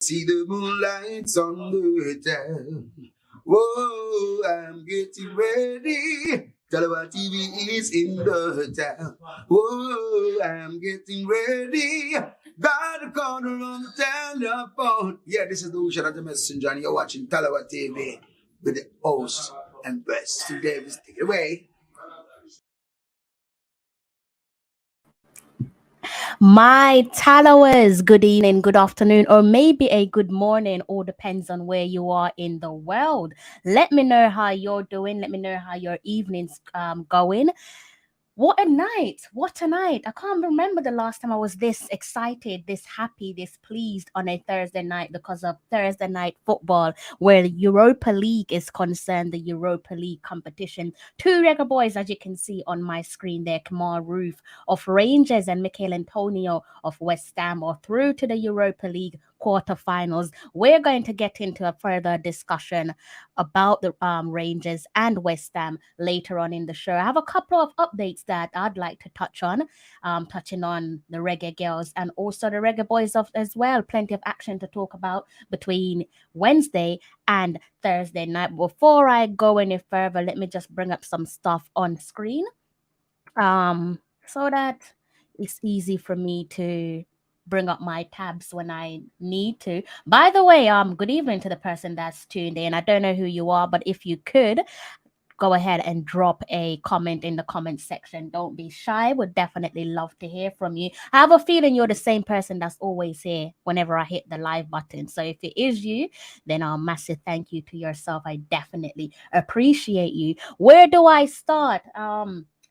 See the moonlights on the town. Whoa, I'm getting ready. Talawa TV is in the town. Whoa, I'm getting ready. Got a corner on the telephone. Yeah, this is the Ocean of the Messenger, and you're watching Talawa TV with the host and best. Today, take it away. My followers, good evening, good afternoon, or maybe a good morning, all depends on where you are in the world. Let me know how you're doing. Let me know how your evening's going. What a night! What a night! I can't remember the last time I was this excited, this happy, this pleased on a Thursday night because of Thursday night football, where the Europa League is concerned, the Europa League competition. Two Reggae boys, as you can see on my screen there, Kemar Roofe of Rangers and Michail Antonio of West Ham are through to the Europa League quarterfinals. We're going to get into a further discussion about the Rangers and West Ham later on in the show. I have a couple of updates that I'd like to touch on, touching on the Reggae Girls and also the Reggae Boys of as well. Plenty of action to talk about between Wednesday and Thursday night. Before I go any further, let me just bring up some stuff on screen, so that it's easy for me to bring up my tabs when I need to. By the way, good evening to the person that's tuned in. I don't know who you are, but if you could go ahead and drop a comment in the comment section. Don't be shy. Would definitely love to hear from you. I have a feeling you're the same person that's always here whenever I hit the live button. So if it is you, then a massive thank you to yourself. I definitely appreciate you. Where do I start? I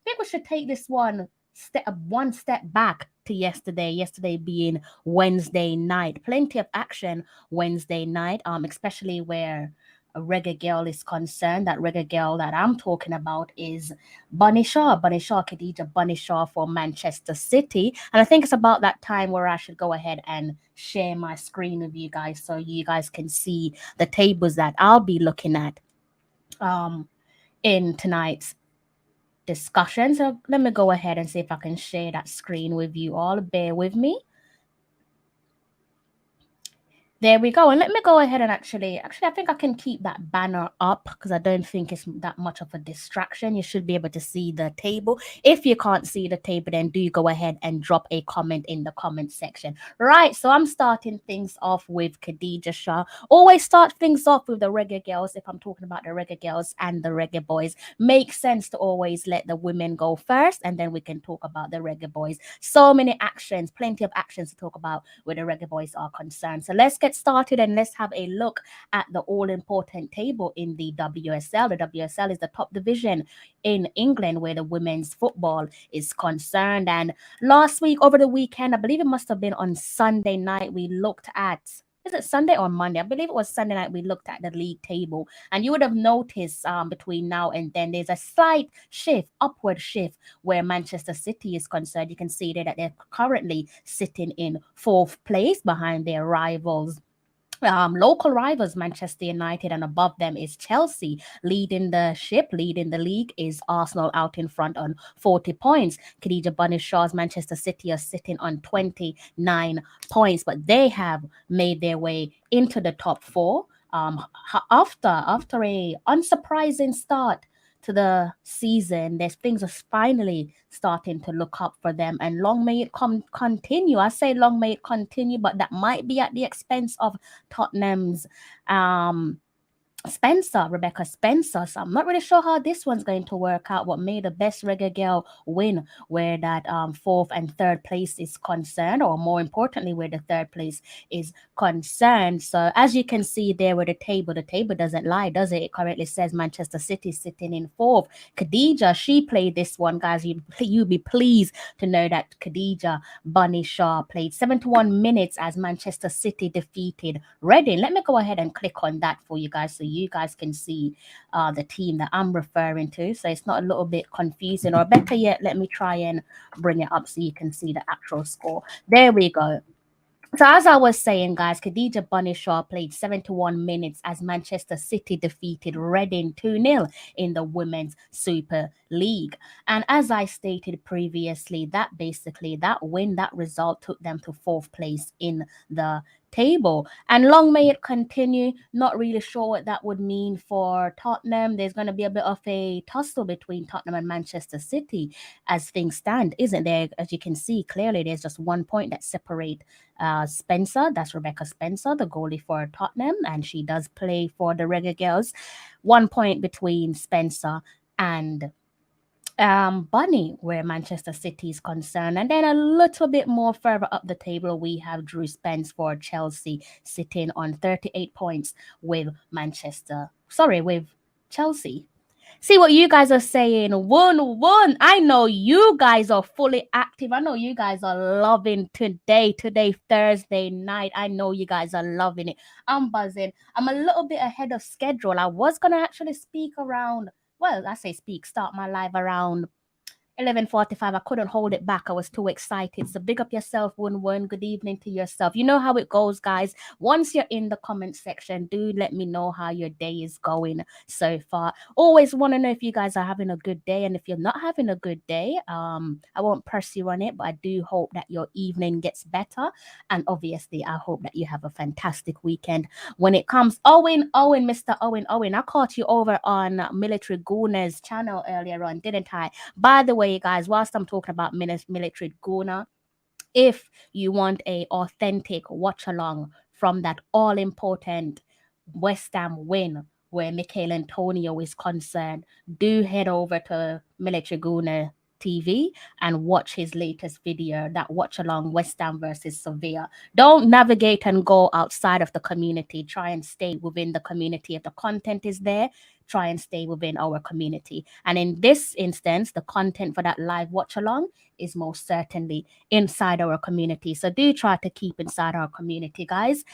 think we should take this one step back to yesterday. Yesterday being Wednesday night. Plenty of action Wednesday night. Especially where a reggae girl is concerned. That reggae girl that I'm talking about is Bunny Shaw, Khadija Bunny Shaw for Manchester City. And I think it's about that time where I should go ahead and share my screen with you guys so you guys can see the tables that I'll be looking at in tonight's discussion. So let me go ahead and see if I can share that screen with you all. Bear with me. There we go. And let me go ahead and actually, I think I can keep that banner up because I don't think it's that much of a distraction. You should be able to see the table. If you can't see the table, then do go ahead and drop a comment in the comment section. Right. So I'm starting things off with Khadija Shah. Always start things off with the Reggae Girls. If I'm talking about the Reggae Girls and the Reggae Boys, makes sense to always let the women go first, and then we can talk about the Reggae Boys. So many actions, plenty of actions to talk about where the Reggae Boys are concerned. So let's get started and let's have a look at the all-important table in the WSL. The WSL is the top division in England where the women's football is concerned. And last week, over the weekend, I believe it must have been on Sunday night, we looked at, is it Sunday or Monday? I believe it was Sunday night. We looked at the league table, and you would have noticed between now and then there's a slight shift, upward shift, where Manchester City is concerned. You can see there that they're currently sitting in fourth place behind their rivals. Local rivals Manchester United, and above them is Chelsea. Leading the ship, leading the league is Arsenal out in front on 40 points. Khadija Bunny Shaw's Manchester City are sitting on 29 points, but they have made their way into the top four after a unsurprising start to the season. There's things are finally starting to look up for them, and long may it continue. I say long may it continue, but that might be at the expense of Tottenham's Rebecca Spencer. So I'm not really sure how this one's going to work out. What made the best reggae girl win, where that fourth and third place is concerned, or more importantly, where the third place is concerned. So as you can see there with the table doesn't lie, does it? It currently says Manchester City sitting in fourth. Khadija, she played this one, guys. You'd be pleased to know that Khadija Bunny Shaw played 71 minutes as Manchester City defeated Reading. Let me go ahead and click on that for you guys so you guys can see the team that I'm referring to, so it's not a little bit confusing. Or better yet, let me try and bring it up so you can see the actual score. There we go. So as I was saying, guys, Khadija Bunny Shaw played 71 minutes as Manchester City defeated Reading 2-0 in the Women's Super League. And as I stated previously, that win, that result took them to fourth place in the table. And long may it continue. Not really sure what that would mean for Tottenham. There's going to be a bit of a tussle between Tottenham and Manchester City as things stand, isn't there? As you can see clearly, there's just 1 point that separate Spencer. That's Rebecca Spencer, the goalie for Tottenham, and she does play for the Reggae Girlz. 1 point between Spencer and Bunny, where Manchester City is concerned. And then a little bit more further up the table, we have Drew Spence for Chelsea sitting on 38 points with with Chelsea. See what you guys are saying. 1-1. I know you guys are fully active. I know you guys are loving today. Today, Thursday night. I know you guys are loving it. I'm buzzing. I'm a little bit ahead of schedule. I was going to actually speak around, start my live around 11:45. I couldn't hold it back. I was too excited. So big up yourself, One. Good evening to yourself. You know how it goes, guys. Once you're in the comment section, do let me know how your day is going so far. Always want to know if you guys are having a good day, and if you're not having a good day, I won't press you on it, but I do hope that your evening gets better. And obviously, I hope that you have a fantastic weekend. When it comes, Mr. Owen, I caught you over on Military Gooner's channel earlier on, didn't I? By the way, guys, whilst I'm talking about Military Gooner, if you want a authentic watch along from that all important West Ham win where Michail Antonio is concerned, do head over to Military Gooner TV and watch his latest video, that watch along West Ham versus Sevilla. Don't navigate and go outside of the community. Try and stay within the community. If the content is there, try and stay within our community. And in this instance, the content for that live watch along is most certainly inside our community. So do try to keep inside our community, guys.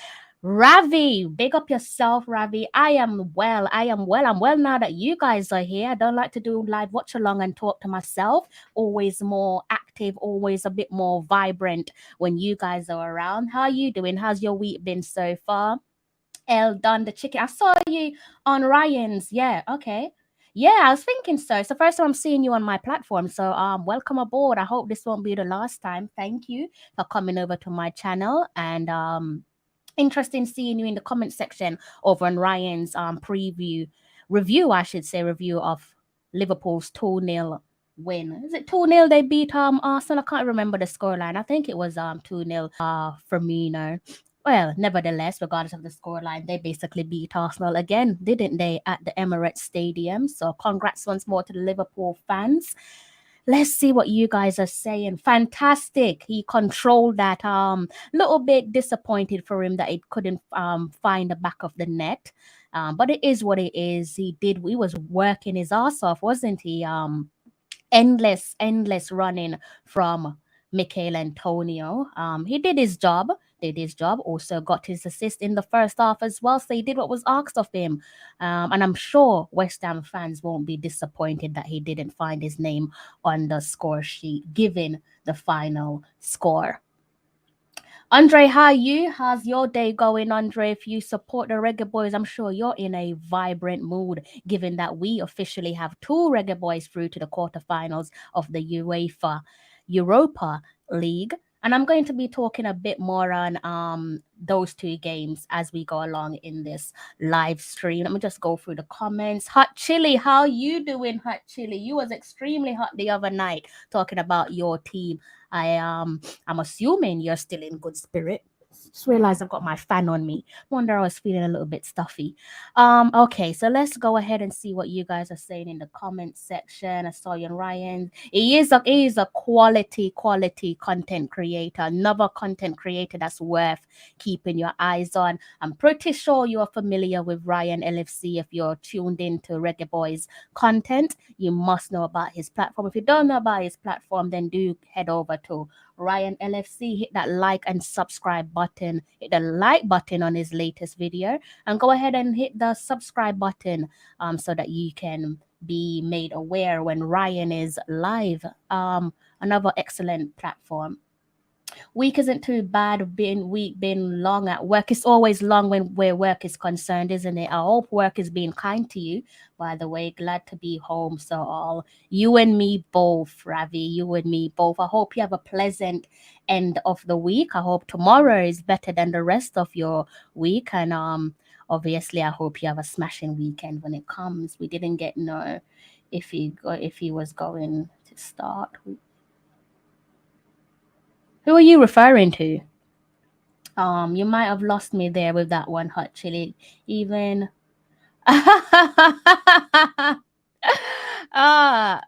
Ravi, big up yourself, Ravi. I am well. I'm well now that you guys are here. I don't like to do live watch along and talk to myself. Always more active, always a bit more vibrant when you guys are around. How are you doing? How's your week been so far? El Don the chicken. I saw you on Ryan's. Yeah, okay. Yeah, I was thinking so. It's the first time I'm seeing you on my platform. So welcome aboard. I hope this won't be the last time. Thank you for coming over to my channel. And interesting seeing you in the comment section over on Ryan's review of Liverpool's 2-0 win. Is it 2-0 they beat Arsenal? I can't remember the scoreline. I think it was 2-0 Firmino. Well, nevertheless, regardless of the scoreline, they basically beat Arsenal again, didn't they, at the Emirates Stadium? So congrats once more to the Liverpool fans. Let's see what you guys are saying. Fantastic. He controlled that. Little bit disappointed for him that it couldn't find the back of the net. But it is what it is. He was working his ass off, wasn't he? Endless running from Michail Antonio. He did his job. Also got his assist in the first half as well. So he did what was asked of him. And I'm sure West Ham fans won't be disappointed that he didn't find his name on the score sheet, given the final score. Andre, how are you? How's your day going, Andre? If you support the Reggae Boys, I'm sure you're in a vibrant mood, given that we officially have 2 Reggae Boys through to the quarterfinals of the Europa League. And I'm going to be talking a bit more on those 2 games as we go along in this live stream. Let me just go through the comments. Hot Chili, how are you doing, Hot Chili? You was extremely hot the other night talking about your team. I'm assuming you're still in good spirit. Just realized I've got my fan on me. Wonder I was feeling a little bit stuffy. Okay, so let's go ahead and see what you guys are saying in the comment section. I saw you on Ryan. He is a quality content creator. Another content creator that's worth keeping your eyes on. I'm pretty sure you're familiar with Ryan LFC. If you're tuned in to Reggae Boys content, you must know about his platform. If you don't know about his platform, then do head over to Ryan LFC. Hit that like and subscribe button. Hit the like button on his latest video, and go ahead and hit the subscribe button so that you can be made aware when Ryan is live. Another excellent platform. Week isn't too bad. Being week, being long at work. It's always long when where work is concerned, isn't it? I hope work is being kind to you. By the way, glad to be home. So all you and me both, Ravi. You and me both. I hope you have a pleasant end of the week. I hope tomorrow is better than the rest of your week. And obviously, I hope you have a smashing weekend when it comes. We didn't get no if he was going to start. Who are you referring to? You might have lost me there with that one, hot chili. Even ah,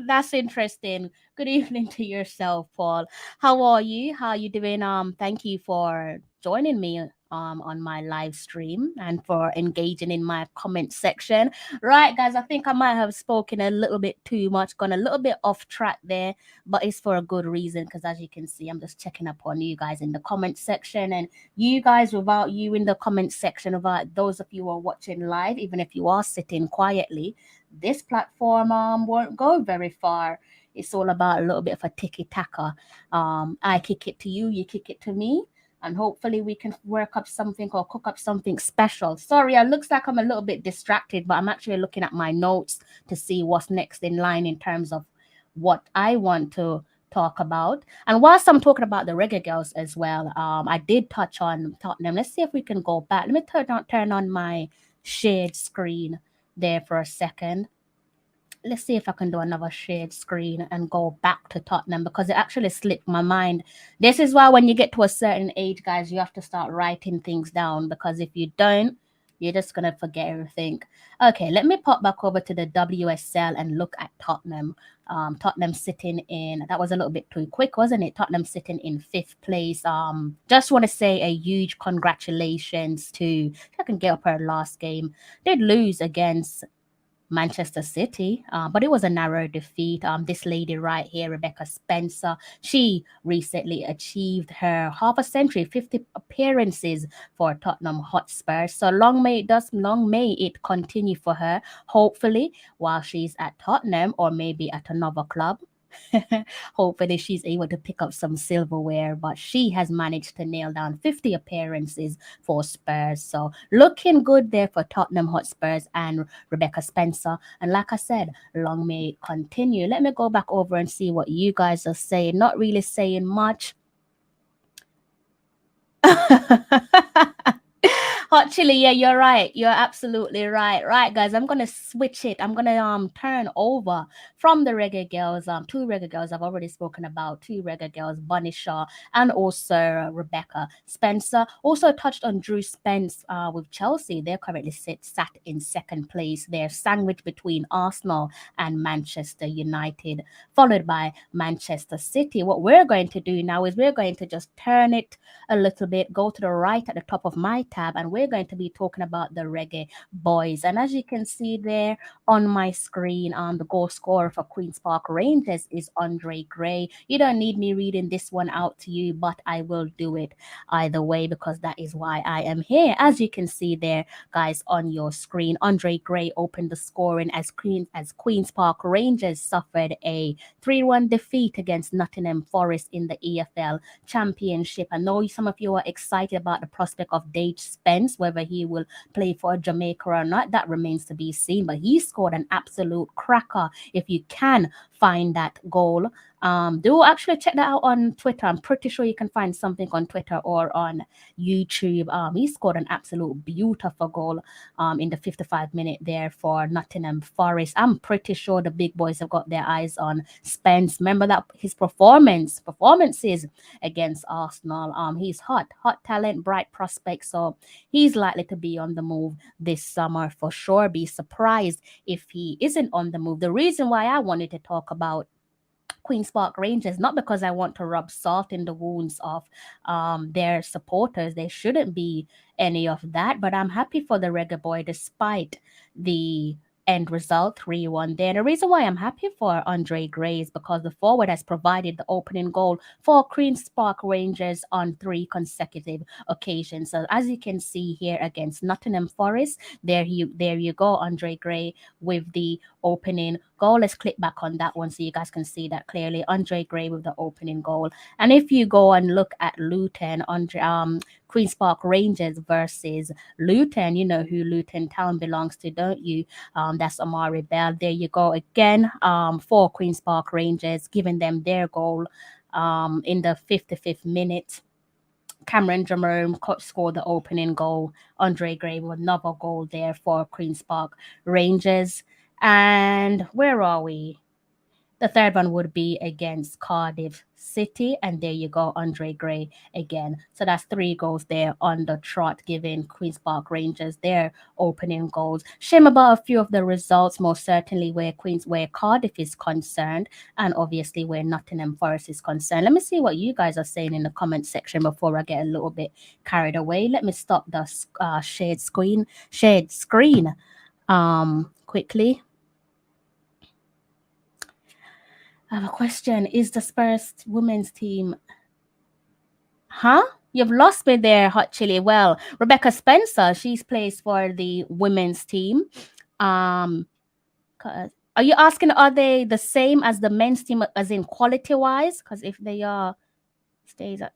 that's interesting. Good evening to yourself, Paul. How are you? How are you doing? Thank you for joining me on my live stream and for engaging in my comment section. Right, guys, I think I might have spoken a little bit too much, gone a little bit off track there, but it's for a good reason because as you can see, I'm just checking up on you guys in the comment section, and you guys, without you in the comment section, without those of you who are watching live, even if you are sitting quietly, this platform won't go very far. It's all about a little bit of a tiki taka. I kick it to you, you kick it to me, and hopefully we can work up something or cook up something special. Sorry, it looks like I'm a little bit distracted, but I'm actually looking at my notes to see what's next in line in terms of what I want to talk about. And whilst I'm talking about the Reggae Girls as well, I did touch on Tottenham. Let's see if we can go back. Let me turn on my shared screen there for a second. Let's see if I can do another shared screen and go back to Tottenham because it actually slipped my mind. This is why when you get to a certain age, guys, you have to start writing things down because if you don't, you're just gonna forget everything. Okay, let me pop back over to the WSL and look at Tottenham. Tottenham sitting in, that was a little bit too quick, wasn't it? Tottenham sitting in fifth place. Just want to say a huge congratulations to, I can get up her last game. Did lose against Manchester City, but it was a narrow defeat. This lady right here, Rebecca Spencer, she recently achieved her half a century, 50 appearances for Tottenham Hotspur. So long may it continue for her. Hopefully, while she's at Tottenham or maybe at another club. Hopefully, she's able to pick up some silverware, but she has managed to nail down 50 appearances for Spurs. So, looking good there for Tottenham Hotspurs and Rebecca Spencer. And like I said, long may it continue. Let me go back over and see what you guys are saying. Not really saying much. Hot chili, yeah, you're right. You're absolutely right. Right, guys, I'm gonna switch it. I'm gonna turn over from the Reggae Girls. Two Reggae Girls I've already spoken about. Two Reggae Girls, Bunny Shaw and also Rebecca Spencer. Also touched on Drew Spence with Chelsea. They're currently sat in second place. They're sandwiched between Arsenal and Manchester United, followed by Manchester City. What we're going to do now is we're going to just turn it a little bit, go to the right at the top of my tab, and we're going to be talking about the Reggae Boys. And as you can see there on my screen, the goal scorer for Queen's Park Rangers is Andre Gray. You don't need me reading this one out to you, but I will do it either way because that is why I am here. As you can see there, guys, on your screen, Andre Gray opened the scoring as Queen's Park Rangers suffered a 3-1 defeat against Nottingham Forest in the EFL Championship. I know some of you are excited about the prospect of Dage Spence, whether he will play for Jamaica or not. That remains to be seen. But he scored an absolute cracker. If you can find that goal, do actually check that out on Twitter. I'm pretty sure you can find something on Twitter or on YouTube. He scored an absolute beautiful goal in the 55-minute there for Nottingham Forest. I'm pretty sure the big boys have got their eyes on Spence. Remember that his performances against Arsenal. He's hot talent, bright prospect. So he's likely to be on the move this summer for sure. Be surprised if he isn't on the move. The reason why I wanted to talk about Queen's Park Rangers, not because I want to rub salt in the wounds of their supporters. There shouldn't be any of that, but I'm happy for the Reggae Boy despite the end result 3-1 there. The reason why I'm happy for Andre Gray is because the forward has provided the opening goal for Queen's Park Rangers on 3 consecutive occasions. So as you can see here against Nottingham Forest, there you go, Andre Gray with the opening goal. Let's click back on that one so you guys can see that clearly. Andre Gray with the opening goal. And if you go and look at Luton, Queen's Park Rangers versus Luton, you know who Luton Town belongs to, don't you? That's Amari Bell. There you go again. For Queen's Park Rangers, giving them their goal in the 55th minute. Cameron Jerome scored the opening goal. Andre Gray with another goal there for Queen's Park Rangers. And where are we? The third one would be against Cardiff City. And there you go, Andre Gray again. So that's 3 goals there on the trot, giving Queen's Park Rangers their opening goals. Shame about a few of the results, most certainly where Cardiff is concerned, and obviously where Nottingham Forest is concerned. Let me see what you guys are saying in the comment section before I get a little bit carried away. Let me stop the shared screen quickly. I have a question. Is the Spurs women's team... Huh? You've lost me there, Hot Chili. Well, Rebecca Spencer, she's plays for the women's team. Are you asking, are they the same as the men's team, as in quality-wise? Because if they are, stays at...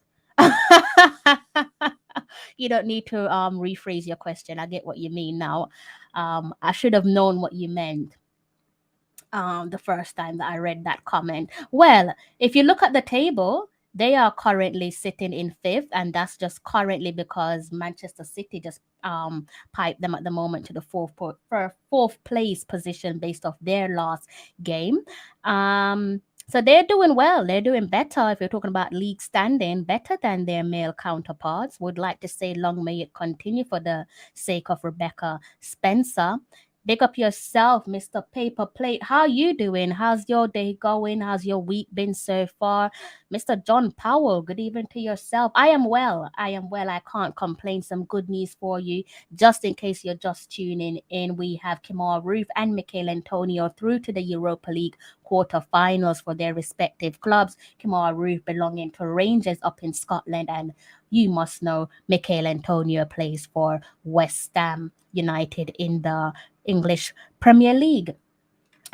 You don't need to rephrase your question. I get what you mean now. I should have known what you meant the first time that I read that comment. Well, if you look at the table, they are currently sitting in 5th, and that's just currently because Manchester City just piped them at the moment to the fourth place position based off their last game. So they're doing well. They're doing better. If you're talking about league standing, better than their male counterparts. Would like to say long may it continue for the sake of Rebecca Spencer. Big up yourself, Mr. Paper Plate. How you doing? How's your day going? How's your week been so far? Mr. John Powell, good evening to yourself. I am well. I can't complain. Some good news for you. Just in case you're just tuning in, we have Kemar, Roofe and Michail Antonio through to the Europa League quarterfinals for their respective clubs. Kemar, Roofe belonging to Rangers up in Scotland, and you must know Michail Antonio plays for West Ham United in the English Premier League.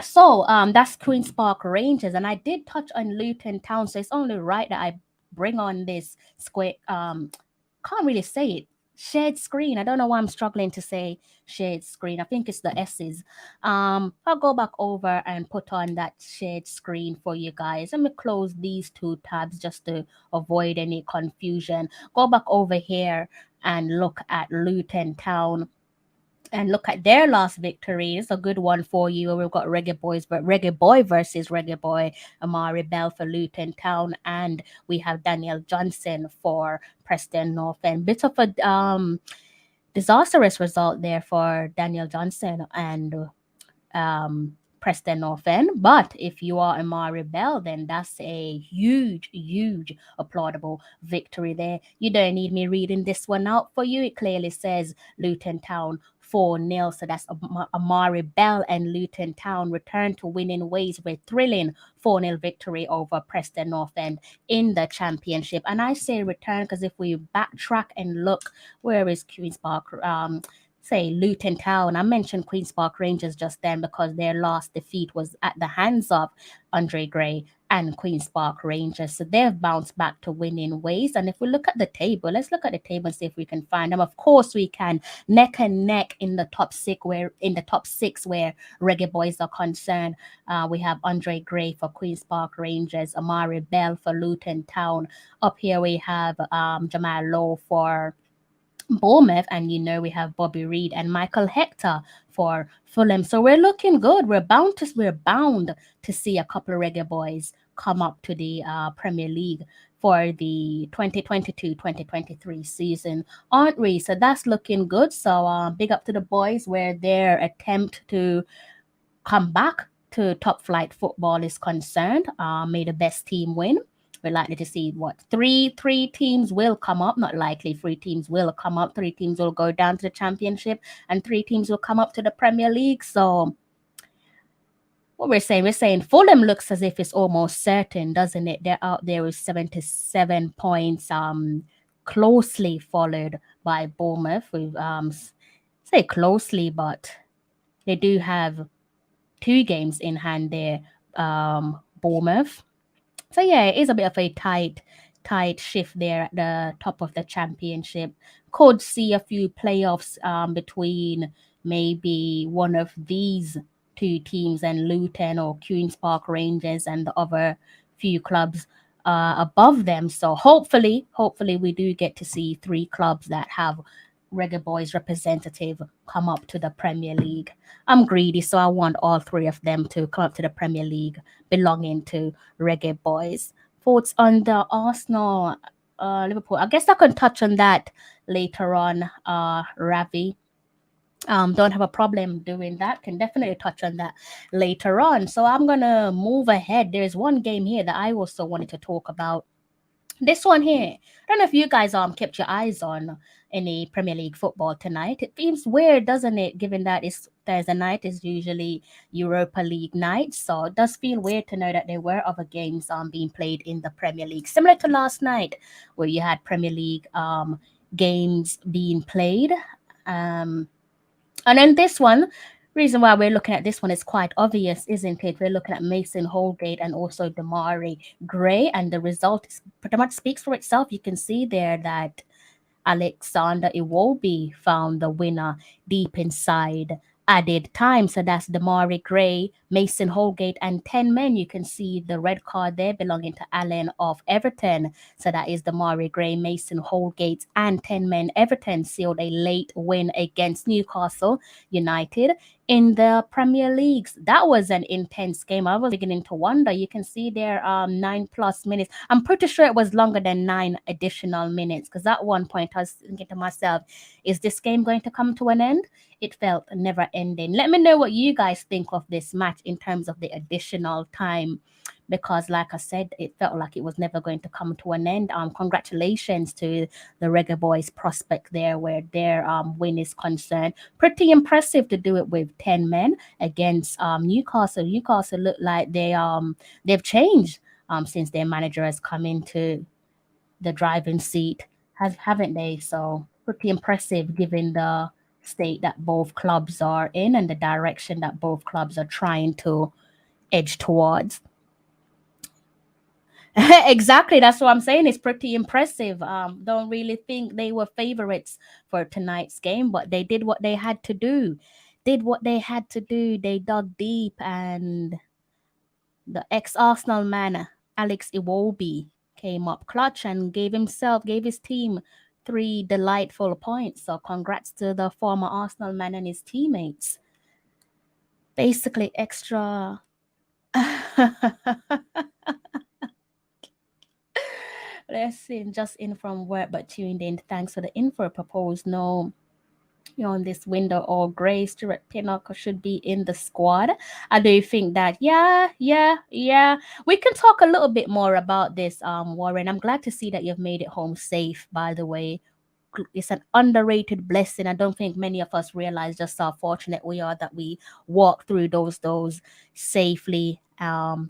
So that's Queen's Park Rangers, and I did touch on Luton Town, so it's only right that I bring on this square can't really say it, shared screen. I don't know why I'm struggling to say shared screen. I think it's the S's. I'll go back over and put on that shared screen for you guys. Let me close these 2 tabs just to avoid any confusion. Go back over here and look at Luton Town and look at their last victory. It's a good one for you. We've got Reggae Boy versus Reggae Boy, Amari Bell for Luton Town, and we have Daniel Johnson for Preston North End. Bit of a disastrous result there for Daniel Johnson and Preston North End. But if you are Amari Bell, then that's a huge applaudable victory there. You don't need me reading this one out for you. It clearly says Luton Town 4-0. So that's Amari Bell and Luton Town return to winning ways with thrilling 4-0 victory over Preston North End in the championship. And I say return because if we backtrack and look, where is Queen's Park? Say Luton Town. I mentioned Queen's Park Rangers just then because their last defeat was at the hands of Andre Gray and Queen's Park Rangers. So they've bounced back to winning ways. And if we look at the table, let's look at the table and see if we can find them. Of course we can. Neck and neck in the top six where Reggae Boys are concerned. We have Andre Gray for Queen's Park Rangers, Amari Bell for Luton Town. Up here we have Jamal Lowe for Bournemouth, and we have Bobby Reid and Michael Hector for Fulham. So we're looking good. We're bound to see a couple of Reggae Boys come up to the Premier League for the 2022-2023 season, aren't we? So that's looking good. So big up to the boys where their attempt to come back to top flight football is concerned. May the best team win. We're likely to see three teams will come up. Not likely, 3 teams will come up. 3 teams will go down to the championship, and 3 teams will come up to the Premier League. So what we're saying Fulham looks as if it's almost certain, doesn't it? They're out there with 77 points, closely followed by Bournemouth. We say closely, but they do have 2 games in hand there, Bournemouth. So yeah, it is a bit of a tight shift there at the top of the championship. Could see a few playoffs between maybe one of these 2 teams and Luton or Queens Park Rangers and the other few clubs above them. So hopefully we do get to see 3 clubs that have Reggae Boys representative come up to the Premier League. I'm greedy, so I want all 3 of them to come up to the Premier League belonging to Reggae Boys. Thoughts on the Arsenal Liverpool? I guess I can touch on that later on, Ravi. Don't have a problem doing that. Can definitely touch on that later on. So I'm gonna move ahead. There's one game here that I also wanted to talk about. This one here. I don't know if you guys kept your eyes on any Premier League football tonight. It seems weird, doesn't it? Given that it's Thursday night is usually Europa League night, so it does feel weird to know that there were other games being played in the Premier League, similar to last night, where you had Premier League games being played. Um, and then this one, reason why we're looking at this one is quite obvious, isn't it? We're looking at Mason Holgate and also Damari Gray, and the result pretty much speaks for itself. You can see there that Alexander Iwobi found the winner deep inside added time. So that's Damari Gray, Mason Holgate, and 10 men. You can see the red card there belonging to Allen of Everton. So that is Damari Gray, Mason Holgate, and 10 men. Everton sealed a late win against Newcastle United in the Premier Leagues. That was an intense game. I was beginning to wonder. You can see there 9+ minutes. I'm pretty sure it was longer than 9 additional minutes, because at one point I was thinking to myself, is this game going to come to an end? It felt never ending. Let me know what you guys think of this match in terms of the additional time, because like I said, it felt like it was never going to come to an end. Congratulations to the Reggae Boys prospect there, where their win is concerned. Pretty impressive to do it with 10 men against Newcastle. Newcastle look like they've changed since their manager has come into the driving seat, haven't they? So pretty impressive given the state that both clubs are in and the direction that both clubs are trying to edge towards. Exactly, that's what I'm saying. It's pretty impressive. Don't really think they were favorites for tonight's game, but they did what they had to do. Did what they had to do. They dug deep, and the ex-Arsenal man Alex Iwobi came up clutch and gave his team 3 delightful points. So congrats to the former Arsenal man and his teammates. Basically extra. Let's see, just in from work but tuned in. Thanks for the info. Proposed no, you're on this window or Gray Stuart Pinnock should be in the squad. I do think that yeah. We can talk a little bit more about this, Warren. I'm glad to see that you've made it home safe, by the way. It's an underrated blessing. I don't think many of us realize just how fortunate we are that we walk through those safely,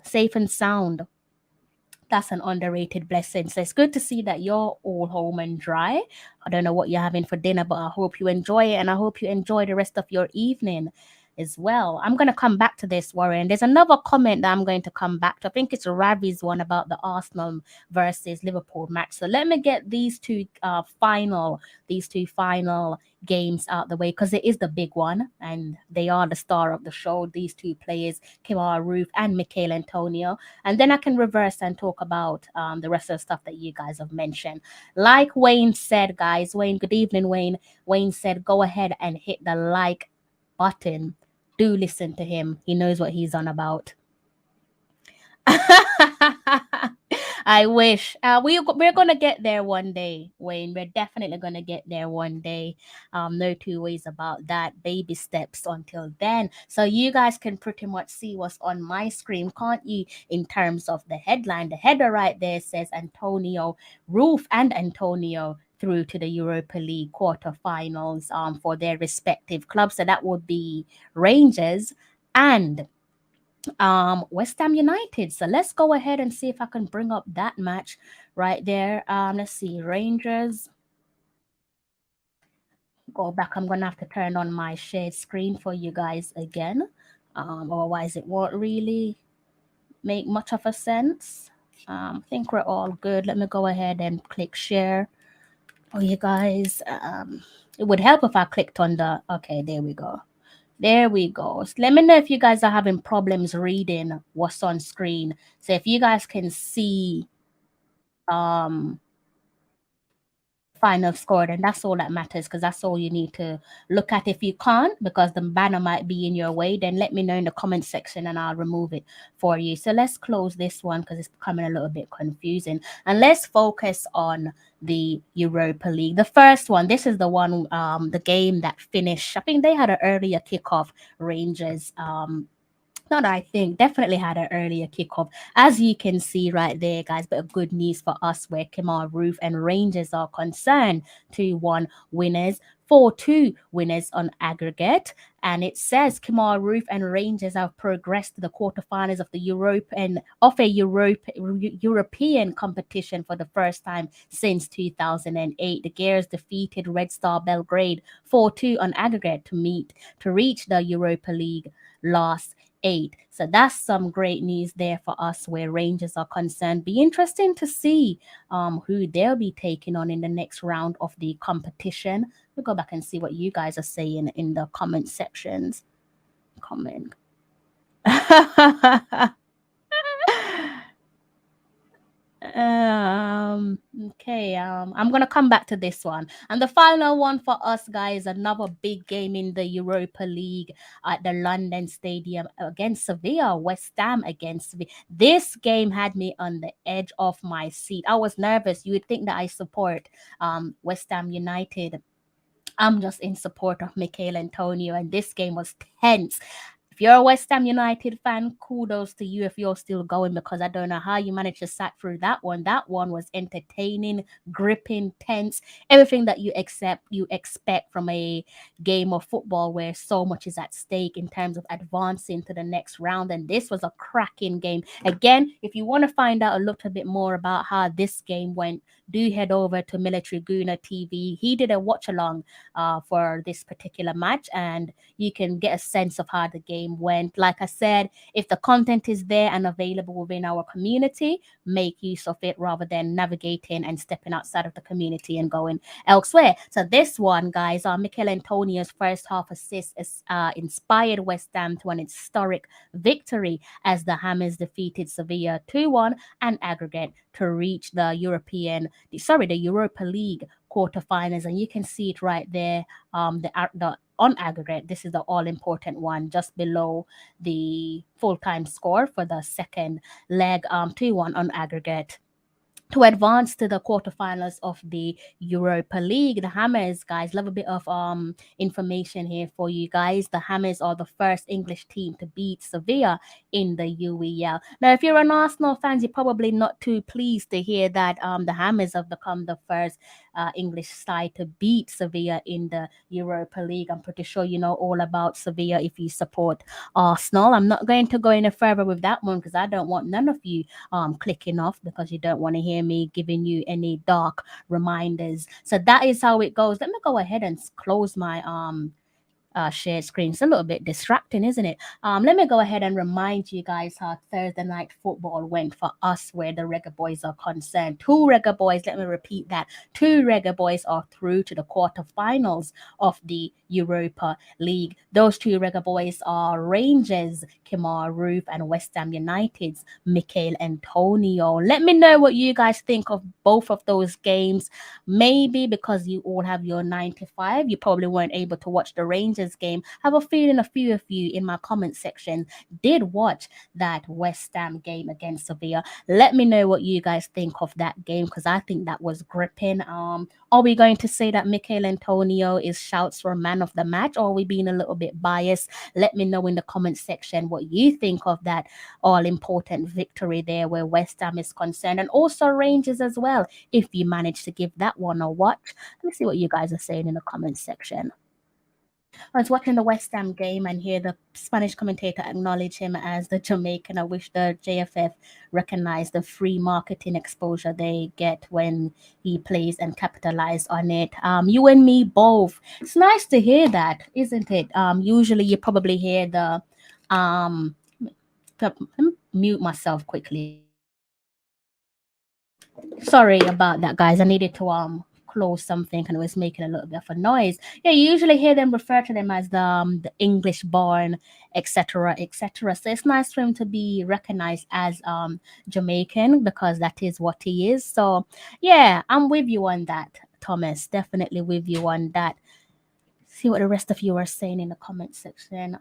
safe and sound. That's an underrated blessing. So it's good to see that you're all home and dry. I don't know what you're having for dinner, but I hope you enjoy it, and I hope you enjoy the rest of your evening as well. I'm going to come back to this, Warren. There's another comment that I'm going to come back to. I think it's Ravi's one about the Arsenal versus Liverpool match. So let me get these two final games out the way, because it is the big one and they are the star of the show. These 2 players, Kemar, Roofe, and Michail Antonio. And then I can reverse and talk about the rest of the stuff that you guys have mentioned. Like Wayne said, guys, Wayne, good evening, Wayne. Wayne said, go ahead and hit the like button. Do listen to him. He knows what he's on about. I wish. We're gonna get there one day, Wayne. We're definitely gonna get there one day. No 2 ways about that. Baby steps until then. So you guys can pretty much see what's on my screen, can't you? In terms of the headline, the header right there says Antonio, Roofe, and Antonio through to the Europa League quarterfinals for their respective clubs. So that would be Rangers and West Ham United. So let's go ahead and see if I can bring up that match right there. Let's see, Rangers. Go back. I'm gonna have to turn on my shared screen for you guys again. Otherwise it won't really make much of a sense. I think we're all good. Let me go ahead and click share. Oh, you guys, it would help if I clicked on the, okay, there we go. There we go. So let me know if you guys are having problems reading what's on screen. So if you guys can see um final score, then that's all that matters, because that's all you need to look at. If you can't, because the banner might be in your way, then let me know in the comment section and I'll remove it for you. So let's close this one because it's becoming a little bit confusing, and let's focus on the Europa League. The first one, this is the one, the game that finished, I think they had an earlier kickoff. Rangers, not I think, definitely had an earlier kickoff. As you can see right there, guys, bit of good news for us where Kemar, Roofe, and Rangers are concerned. 2-1 winners, 4-2 winners on aggregate. And it says Kemar, Roofe, and Rangers have progressed to the quarterfinals of the European competition for the first time since 2008. The Girlz defeated Red Star Belgrade 4-2 on aggregate to reach the Europa League last 8. So that's some great news there for us where Rangers are concerned. Be interesting to see who they'll be taking on in the next round of the competition. We'll go back and see what you guys are saying in the comment sections. Comment. Okay, I'm gonna come back to this one, and the final one for us, guys, another big game in the Europa League at the London Stadium against Sevilla. West Ham against Sevilla. This game had me on the edge of my seat. I was nervous. You would think that I support West Ham United. I'm just in support of Michail Antonio, and this game was tense. If you're a West Ham United fan, kudos to you if you're still going, because I don't know how you managed to sat through that one. That one was entertaining, gripping, tense, everything that you expect from a game of football where so much is at stake in terms of advancing to the next round. And this was a cracking game. Again, if you want to find out a little bit more about how this game went, do head over to Military Guna TV. He did a watch along for this particular match, and you can get a sense of how the game went. Like I said, if the content is there and available within our community, make use of it rather than navigating and stepping outside of the community and going elsewhere. So this one, guys, Michail Antonio's first half assist inspired West Ham to an historic victory as the Hammers defeated Sevilla 2-1 and aggregate to reach the Europa League quarterfinals. And you can see it right there. The on aggregate, this is the all important one, just below the full time score for the second leg. 2-1 on aggregate to advance to the quarterfinals of the Europa League. The Hammers, guys, love a bit of information here for you guys. The Hammers are the first English team to beat Sevilla in the UEL. Now, if you're an Arsenal fan, you're probably not too pleased to hear that the Hammers have become the first English side to beat Sevilla in the Europa League. I'm pretty sure you know all about Sevilla if you support Arsenal. I'm not going to go any further with that one because I don't want none of you clicking off because you don't want to hear me giving you any dark reminders. So that is how it goes. Let me go ahead and close my shared screen. It's a little bit distracting, isn't it? Let me go ahead and remind you guys how Thursday night football went for us where the Reggae Boys are concerned. 2 Reggae Boys, let me repeat that. 2 Reggae Boys are through to the quarterfinals of the Europa League. Those 2 Reggae Boys are Rangers, Kemar, Roofe, and West Ham United's Michail Antonio. Let me know what you guys think of both of those games. Maybe because you all have your 9 to 5, you probably weren't able to watch the Rangers game. I have a feeling a few of you in my comment section did watch that West Ham game against Sevilla. Let me know what you guys think of that game because I think that was gripping. Are we going to say that Michail Antonio is shouts for man of the match, or are we being a little bit biased? Let me know in the comment section what you think of that all-important victory there where West Ham is concerned, and also Rangers as well, if you managed to give that one a watch. Let me see what you guys are saying in the comment section. I was watching the West Ham game and hear the Spanish commentator acknowledge him as the Jamaican. I wish the JFF recognized the free marketing exposure they get when he plays and capitalize on it. You and me both. It's nice to hear that, isn't it? Usually you probably hear the Let me mute myself quickly. Sorry about that, guys. I needed to close something and it was making a little bit of a noise. Yeah, you usually hear them refer to them as the English born, etc., etc. So it's nice for him to be recognized as Jamaican because that is what he is. So yeah, I'm with you on that, Thomas. Definitely with you on that. See what the rest of you are saying in the comment section.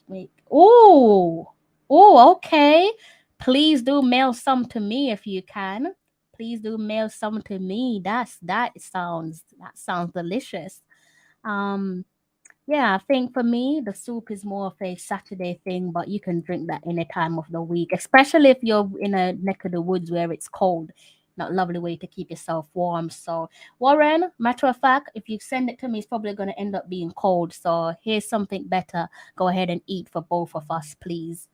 Wait. Oh, okay. Please do mail some to me if you can. Please do mail some to me. That sounds delicious. Um, yeah, I think for me, the soup is more of a Saturday thing, but you can drink that any time of the week, especially if you're in a neck of the woods where it's cold. Not lovely way to keep yourself warm. So, Warren, matter of fact, if you send it to me, it's probably going to end up being cold. So, here's something better. Go ahead and eat for both of us, please.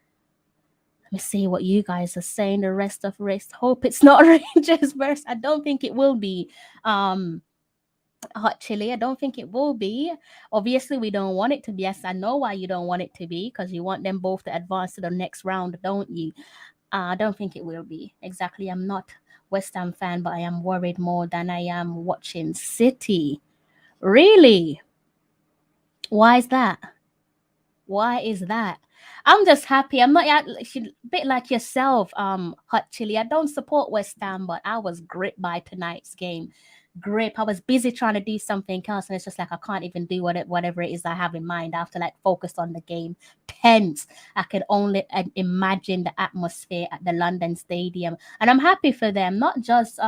Let me see what you guys are saying. The rest of race. Hope it's not Rangers verse. I don't think it will be. Hot chili. I don't think it will be. Obviously, we don't want it to be. Yes, I know why you don't want it to be because you want them both to advance to the next round, don't you? I don't think it will be. Exactly. I'm not West Ham fan, but I am worried more than I am watching City. Really? Why is that? Why is that? I'm just happy. I'm not bit like yourself, Hot Chili. I don't support West Ham, but I was gripped by tonight's game. Grip. I was busy trying to do something else, and it's just like I can't even do whatever it is I have in mind. I have to like focus on the game. Tense. I can only imagine the atmosphere at the London Stadium, and I'm happy for them. Not just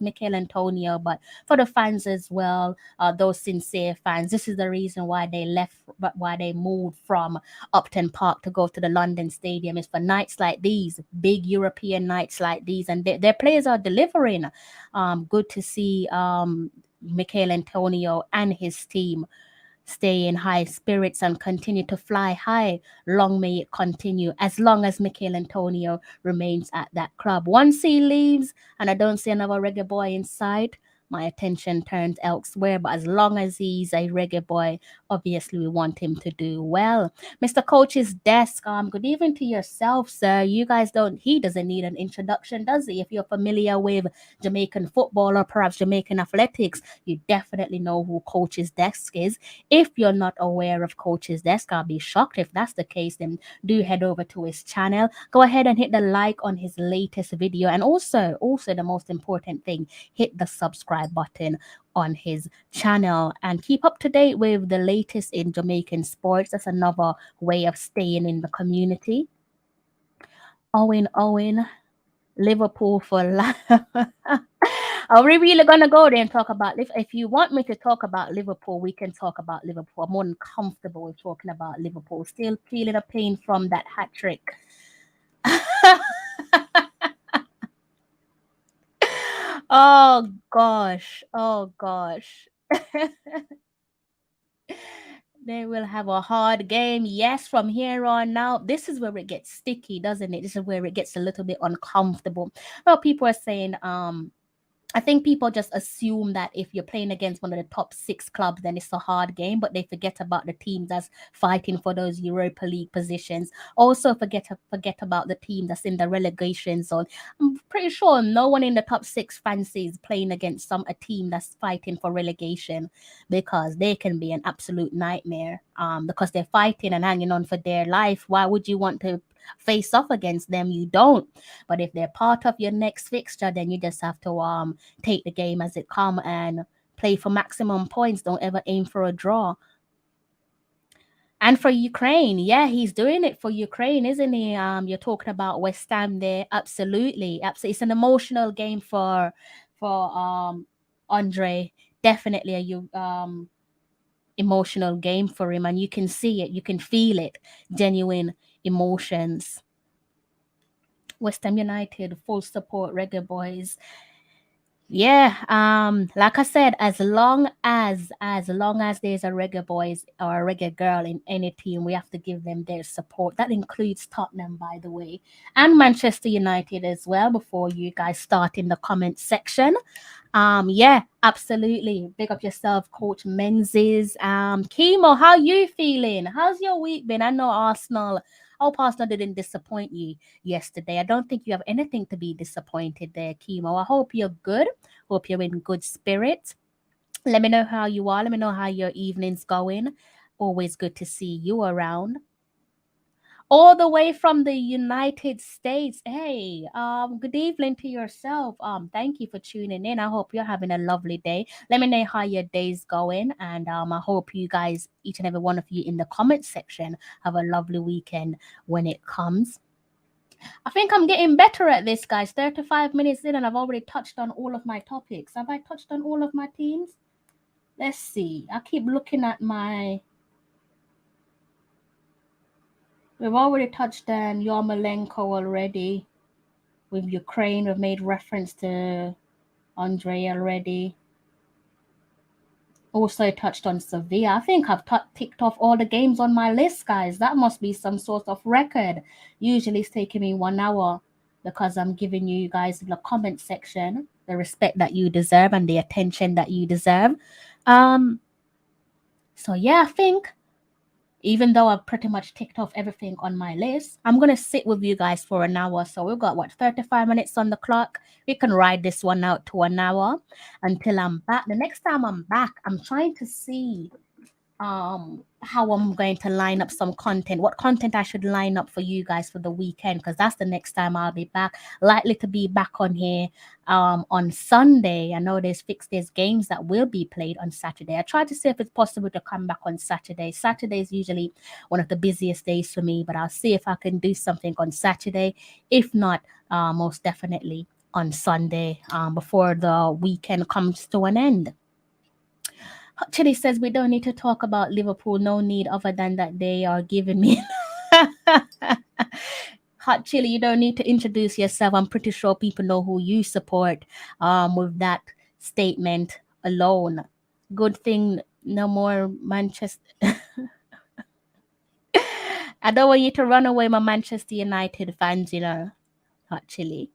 Michail Antonio, but for the fans as well, those sincere fans. This is the reason why they left, but why they moved from Upton Park to go to the London Stadium is for nights like these, big European nights like these, and their players are delivering. Good to see Michail Antonio and his team stay in high spirits and continue to fly high. Long may it continue as long as Michail Antonio remains at that club. Once he leaves and I don't see another reggae boy in sight, my attention turns elsewhere. But as long as he's a reggae boy, obviously we want him to do well. Mr. Coach's desk, good evening to yourself, sir. You guys he doesn't need an introduction, does he? If you're familiar with Jamaican football or perhaps Jamaican athletics, you definitely know who Coach's desk is. If you're not aware of Coach's desk, I'll be shocked if that's the case. Then do head over to his channel. Go ahead and hit the like on his latest video, and also the most important thing, hit the subscribe button on his channel and keep up to date with the latest in Jamaican sports. That's another way of staying in the community. Owen, Liverpool for life. Are we really gonna go there and talk about if you want me to talk about Liverpool, we can talk about Liverpool. I'm more than comfortable with talking about Liverpool. Still feeling the pain from that hat trick. Oh gosh. Oh gosh. They will have a hard game. Yes, from here on out. This is where it gets sticky, doesn't it? This is where it gets a little bit uncomfortable. Well, people are saying, I think people just assume that if you're playing against one of the top six clubs, then it's a hard game, but they forget about the team that's fighting for those Europa League positions. Also, forget about the team that's in the relegation zone. I'm pretty sure no one in the top six fancies playing against a team that's fighting for relegation because they can be an absolute nightmare. Because they're fighting and hanging on for their life. Why would you want to face off against them? You don't. But if they're part of your next fixture, then you just have to take the game as it come and play for maximum points. Don't ever aim for a draw. And for Ukraine, yeah, he's doing it for Ukraine, isn't he? You're talking about West Ham there. Absolutely, absolutely. It's an emotional game for Andre. Definitely a emotional game for him, and you can see it, you can feel it. Genuine emotions. West Ham United, full support, Reggae Boys. Yeah, like I said, as long as there's a reggae boys or a reggae girl in any team, we have to give them their support. That includes Tottenham, by the way, and Manchester United as well. Before you guys start in the comment section, yeah, absolutely. Big up yourself, Coach Menzies. Kimo, how you feeling? How's your week been? I know Arsenal. I hope Arsenal didn't disappoint you yesterday. I don't think you have anything to be disappointed there, Kimo. I hope you're good. Hope you're in good spirits. Let me know how you are. Let me know how your evening's going. Always good to see you around. All the way from the United States. Hey, good evening to yourself. Thank you for tuning in. I hope you're having a lovely day. Let me know how your day's going, and I hope you guys, each and every one of you in the comment section, have a lovely weekend when it comes. I think I'm getting better at this, guys. 35 minutes in, and I've already touched on all of my topics. Have I touched on all of my teams? Let's see. I keep looking at my. We've already touched on Yarmolenko already. With Ukraine, we've made reference to Andre already. Also touched on Sevilla. I think I've ticked off all the games on my list, guys. That must be some sort of record. Usually it's taking me 1 hour because I'm giving you guys in the comment section the respect that you deserve and the attention that you deserve. Um, so yeah, I think even though I've pretty much ticked off everything on my list, I'm going to sit with you guys for an hour. So we've got what, 35 minutes on the clock. We can ride this one out to an hour until I'm back. The next time I'm back, I'm trying to see how I'm going to line up some content, what content I should line up for you guys for the weekend, because that's the next time I'll be back. Likely to be back on here on Sunday. I know there's games that will be played on Saturday. I try to see if it's possible to come back on Saturday. Saturday is usually one of the busiest days for me, but I'll see if I can do something on Saturday. If not, most definitely on Sunday before the weekend comes to an end. Hot Chili says we don't need to talk about Liverpool. No need other than that they are giving me. Hot Chili, you don't need to introduce yourself. I'm pretty sure people know who you support with that statement alone. Good thing no more Manchester. I don't want you to run away, my Manchester United fans, Hot Chili.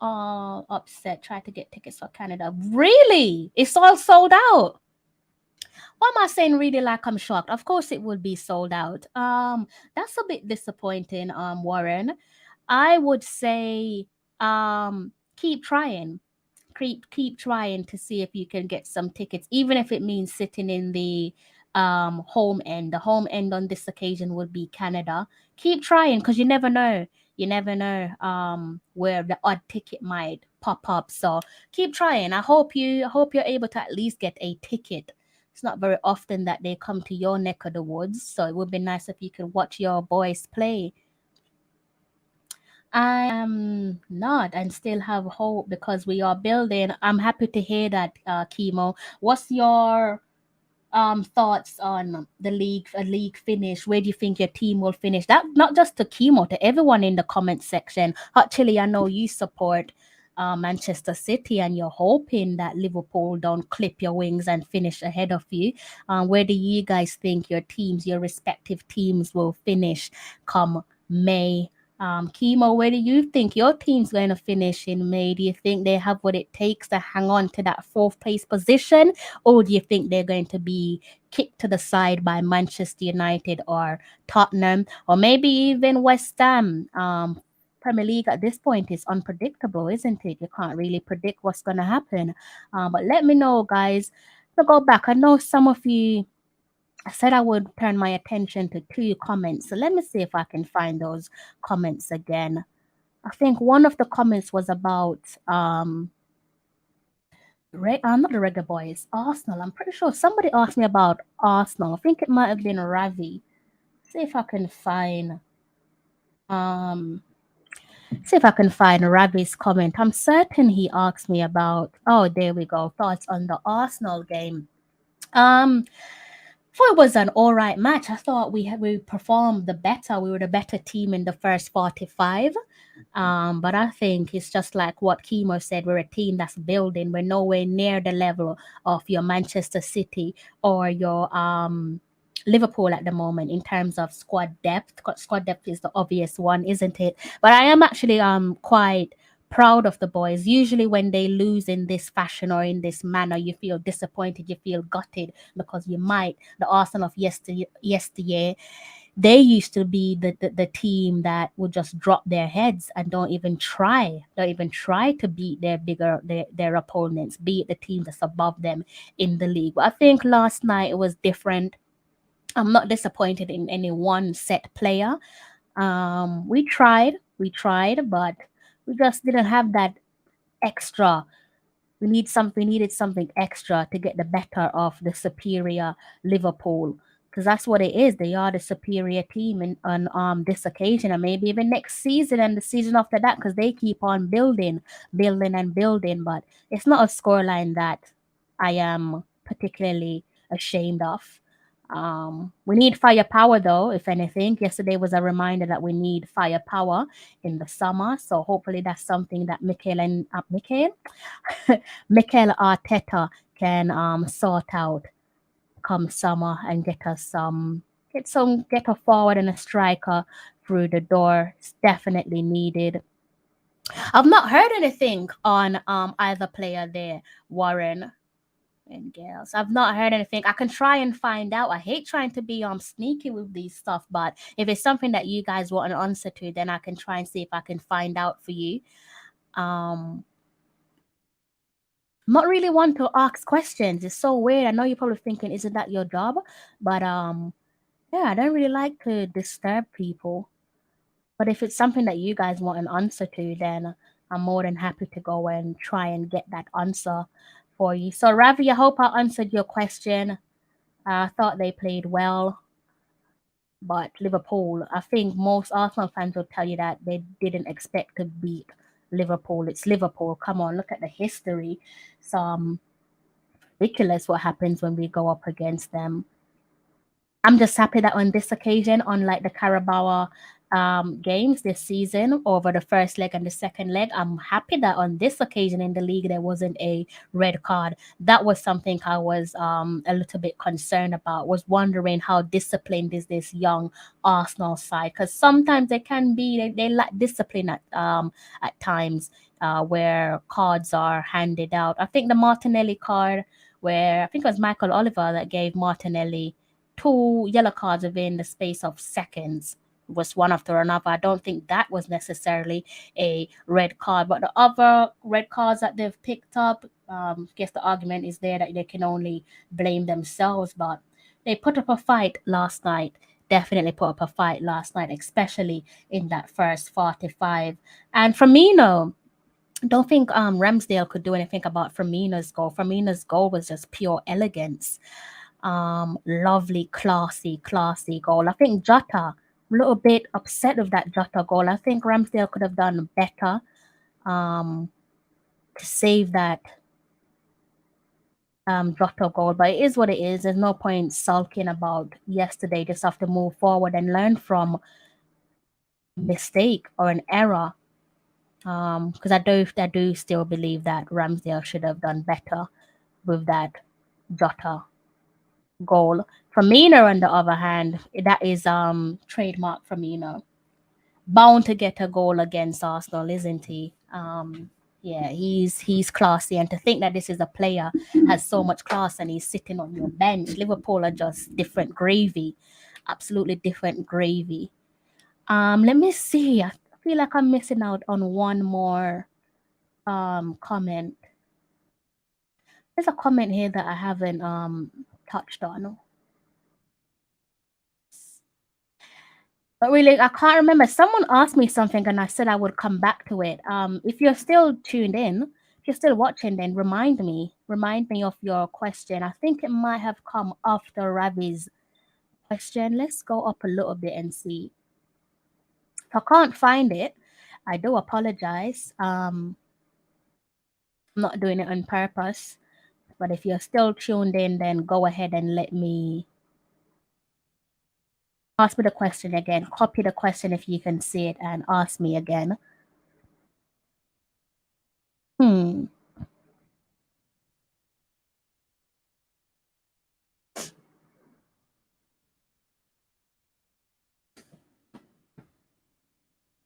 Oh, upset. Try to get tickets for Canada. Really? It's all sold out. Why am I saying really like I'm shocked? Of course it would be sold out. That's a bit disappointing, Warren. I would say keep trying. Keep trying to see if you can get some tickets, even if it means sitting in the home end. The home end on this occasion would be Canada. Keep trying because you never know. You never know where the odd ticket might pop up. So keep trying. I hope you're able to at least get a ticket. It's not very often that they come to your neck of the woods, so it would be nice if you could watch your boys play. I am not and still have hope because we are building. I'm happy to hear that, Chemo. What's your thoughts on the league finish? Where do you think your team will finish? That not just to Chemo, to everyone in the comment section. Hot Chili, I know you support Manchester City and you're hoping that Liverpool don't clip your wings and finish ahead of you. Where do you guys think your respective teams will finish come May? Chemo, where do you think your team's going to finish in May? Do you think they have what it takes to hang on to that fourth place position? Or do you think they're going to be kicked to the side by Manchester United or Tottenham or maybe even West Ham? Premier League at this point is unpredictable, isn't it? You can't really predict what's going to happen. But let me know, guys. To go back, I know some of you. I said I would turn my attention to two comments. So let me see if I can find those comments again. I think one of the comments was about not the Reggae Boys, Arsenal. I'm pretty sure somebody asked me about Arsenal. I think it might have been Ravi. See if I can find um Ravi's comment. I'm certain he asked me about, oh, there we go, thoughts on the Arsenal game. Um thought it was an all right match. I thought we performed the better. We were the better team in the first 45. But I think it's just like what Kemar said. We're a team that's building. We're nowhere near the level of your Manchester City or your Liverpool at the moment in terms of squad depth. Squad depth is the obvious one, isn't it? But I am actually quite proud of the boys. Usually when they lose in this fashion or in this manner, you feel disappointed, you feel gutted because you might. The Arsenal of yesteryear, they used to be the team that would just drop their heads and don't even try to beat their opponents, be it the team that's above them in the league. But I think last night it was different. I'm not disappointed in any one set player. We tried, but we just didn't have that extra. We needed something extra to get the better of the superior Liverpool, because that's what it is. They are the superior team on this occasion, and maybe even next season and the season after that, because they keep on building and building. But it's not a scoreline that I am particularly ashamed of. We need firepower, though. If anything, yesterday was a reminder that we need firepower in the summer. So hopefully that's something that Michail Arteta can sort out come summer and get us get a forward and a striker through the door. It's definitely needed. I've not heard anything on either player there, Warren and Girlz. I've not heard anything. I can try and find out. I hate trying to be sneaky with these stuff, but if it's something that you guys want an answer to, then I can try and see if I can find out for you. Um not really one to ask questions. It's so weird. I know you're probably thinking, isn't that your job? But yeah, I don't really like to disturb people. But if it's something that you guys want an answer to, then I'm more than happy to go and try and get that answer for you. So Ravi, I hope I answered your question. I thought they played well, but Liverpool, I think most Arsenal fans will tell you that they didn't expect to beat Liverpool. It's Liverpool. Come on, look at the history. Some ridiculous what happens when we go up against them. I'm just happy that on this occasion, unlike the Carabao games this season, over the first leg and the second leg, I'm happy that on this occasion in the league there wasn't a red card. That was something I was a little bit concerned about. Was wondering how disciplined is this young Arsenal side, because sometimes they can be they lack discipline at times where cards are handed out. I think the Martinelli card, where I think it was Michael Oliver that gave Martinelli two yellow cards within the space of seconds, was one after another. I don't think that was necessarily a red card, but the other red cards that they've picked up, I guess the argument is there that they can only blame themselves, but they put up a fight last night. Definitely put up a fight last night, especially in that first 45. And Firmino, don't think Ramsdale could do anything about Firmino's goal. Firmino's goal was just pure elegance. Lovely, classy goal. I think Jota, a little bit upset with that Jota goal. I think Ramsdale could have done better um, to save that Jota goal, but it is what it is. There's no point sulking about yesterday. Just have to move forward and learn from mistake or an error. Because I do still believe that Ramsdale should have done better with that Jota goal. Firmino, on the other hand, that is trademark Firmino. Bound to get a goal against Arsenal, isn't he? Yeah, he's classy, and to think that this is a player has so much class and he's sitting on your bench. Liverpool are just different gravy, absolutely different gravy. Let me see. I feel like I'm missing out on one more comment. There's a comment here that I haven't touched on. But really, I can't remember. Someone asked me something and I said I would come back to it. If you're still tuned in, if you're still watching, then remind me. Remind me of your question. I think it might have come after Ravi's question. Let's go up a little bit and see. If I can't find it, I do apologize. I'm not doing it on purpose. But if you're still tuned in, then go ahead and let me Ask me the question again. Copy the question if you can see it and ask me again. Hmm.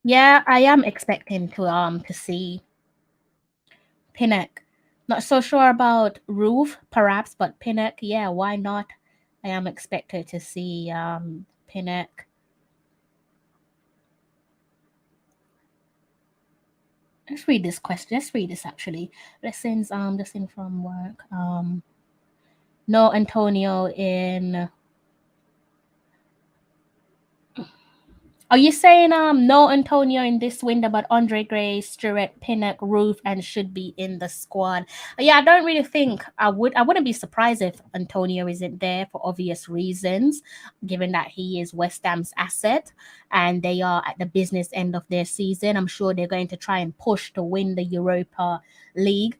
Yeah, I am expecting to see Pinnock. Not so sure about Roof, perhaps, but Pinnock, yeah, why not? I am expected to see Pinnock. Let's read this question. Let's read this actually. Lessons from work. No Antonio in. Are you saying no Antonio in this window, but Andre Gray, Stewart, Pinnock, Roof, and should be in the squad? Yeah, I don't really think I wouldn't be surprised if Antonio isn't there for obvious reasons, given that he is West Ham's asset and they are at the business end of their season. I'm sure they're going to try and push to win the Europa League.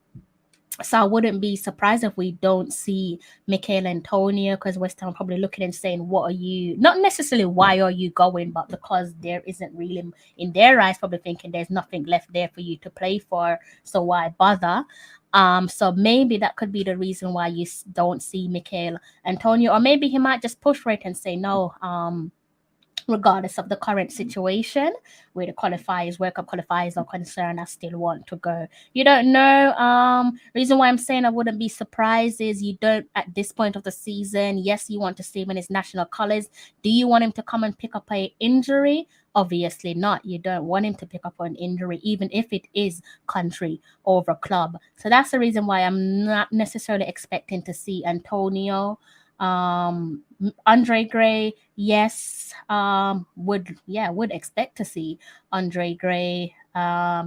So I wouldn't be surprised if we don't see Michail Antonio, because West Ham are probably looking and saying, "What are you?" Not necessarily why are you going, but because there isn't really in their eyes, probably thinking there's nothing left there for you to play for, so why bother? So maybe that could be the reason why you don't see Michail Antonio, or maybe he might just push for it and say no. Regardless of the current situation where the qualifiers, World Cup qualifiers are concerned, I still want to go. You don't know. Reason why I'm saying I wouldn't be surprised is you don't at this point of the season. Yes, you want to see him in his national colours. Do you want him to come and pick up a injury? Obviously not. You don't want him to pick up an injury, even if it is country over club. So that's the reason why I'm not necessarily expecting to see Antonio. Andre Gray, yes, would expect to see Andre Gray,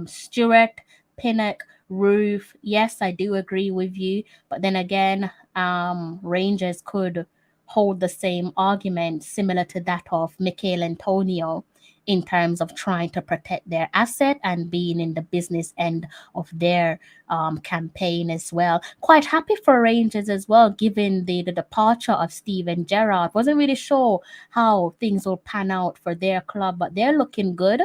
Stewart, Pinnock, Roof. Yes, I do agree with you, but then again, Rangers could hold the same argument similar to that of Michail Antonio in terms of trying to protect their asset and being in the business end of their campaign as well. Quite happy for Rangers as well, given the departure of Steven Gerrard. Wasn't really sure how things will pan out for their club, but they're looking good.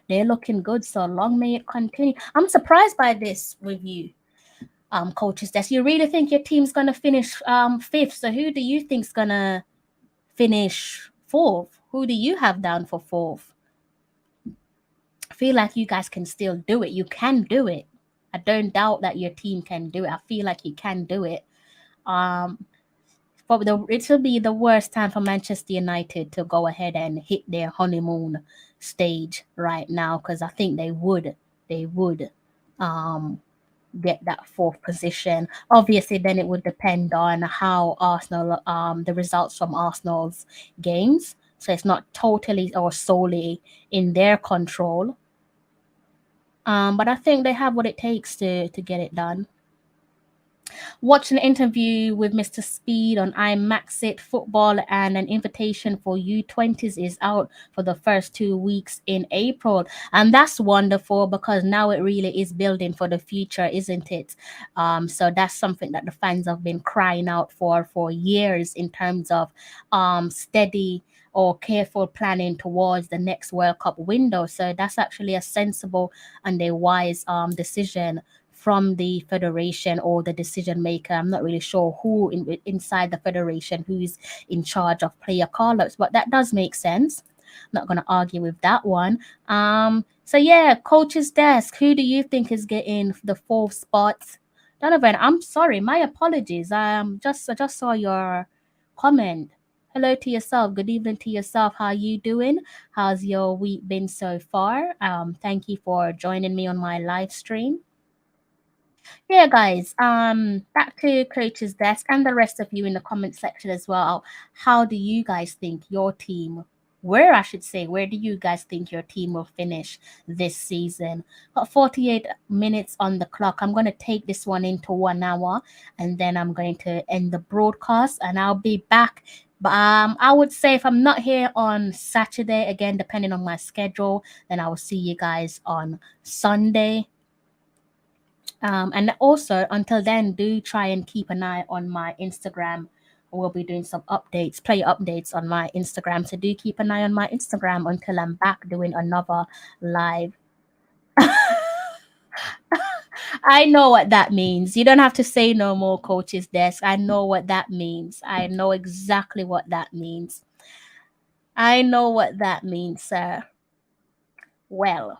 They're looking good, so long may it continue. I'm surprised by this with you, coaches. Desk. You really think your team's gonna finish fifth? So who do you think's gonna finish fourth? Who do you have down for fourth? I feel like you guys can still do it. You can do it. I don't doubt that your team can do it. I feel like you can do it. Um, but it will be the worst time for Manchester United to go ahead and hit their honeymoon stage right now, because I think they would um, get that fourth position. Obviously, then it would depend on how Arsenal, the results from Arsenal's games. So it's not totally or solely in their control. But I think they have what it takes to get it done. Watch an interview with Mr. Speed on iMaxit Football, and an invitation for U20s is out for the first 2 weeks in April. And that's wonderful because now it really is building for the future, isn't it? So that's something that the fans have been crying out for years in terms of steady or careful planning towards the next World Cup window. So that's actually a sensible and a wise decision from the federation or the decision maker. I'm not really sure who inside the federation who's in charge of player call-ups, but that does make sense. I'm not going to argue with that one. So yeah, coach's desk. Who do you think is getting the fourth spot? Donovan, I'm sorry. My apologies. I just saw your comment. Hello to yourself. Good evening to yourself. How are you doing? How's your week been so far? Thank you for joining me on my live stream. Yeah, guys, back to Coach's Desk and the rest of you in the comment section as well. How do you guys think your team, where I should say, where do you guys think your team will finish this season? Got 48 minutes on the clock. I'm going to take this one into 1 hour and then I'm going to end the broadcast and I'll be back. But I would say if I'm not here on Saturday, again, depending on my schedule, then I will see you guys on Sunday. And also, until then, do try and keep an eye on my Instagram we'll be doing some updates, player updates on my Instagram. So do keep an eye on my Instagram until I'm back doing another live. I know what that means. You don't have to say no more, coach's desk. I know what that means. I know exactly what that means. I know what that means, sir. Well,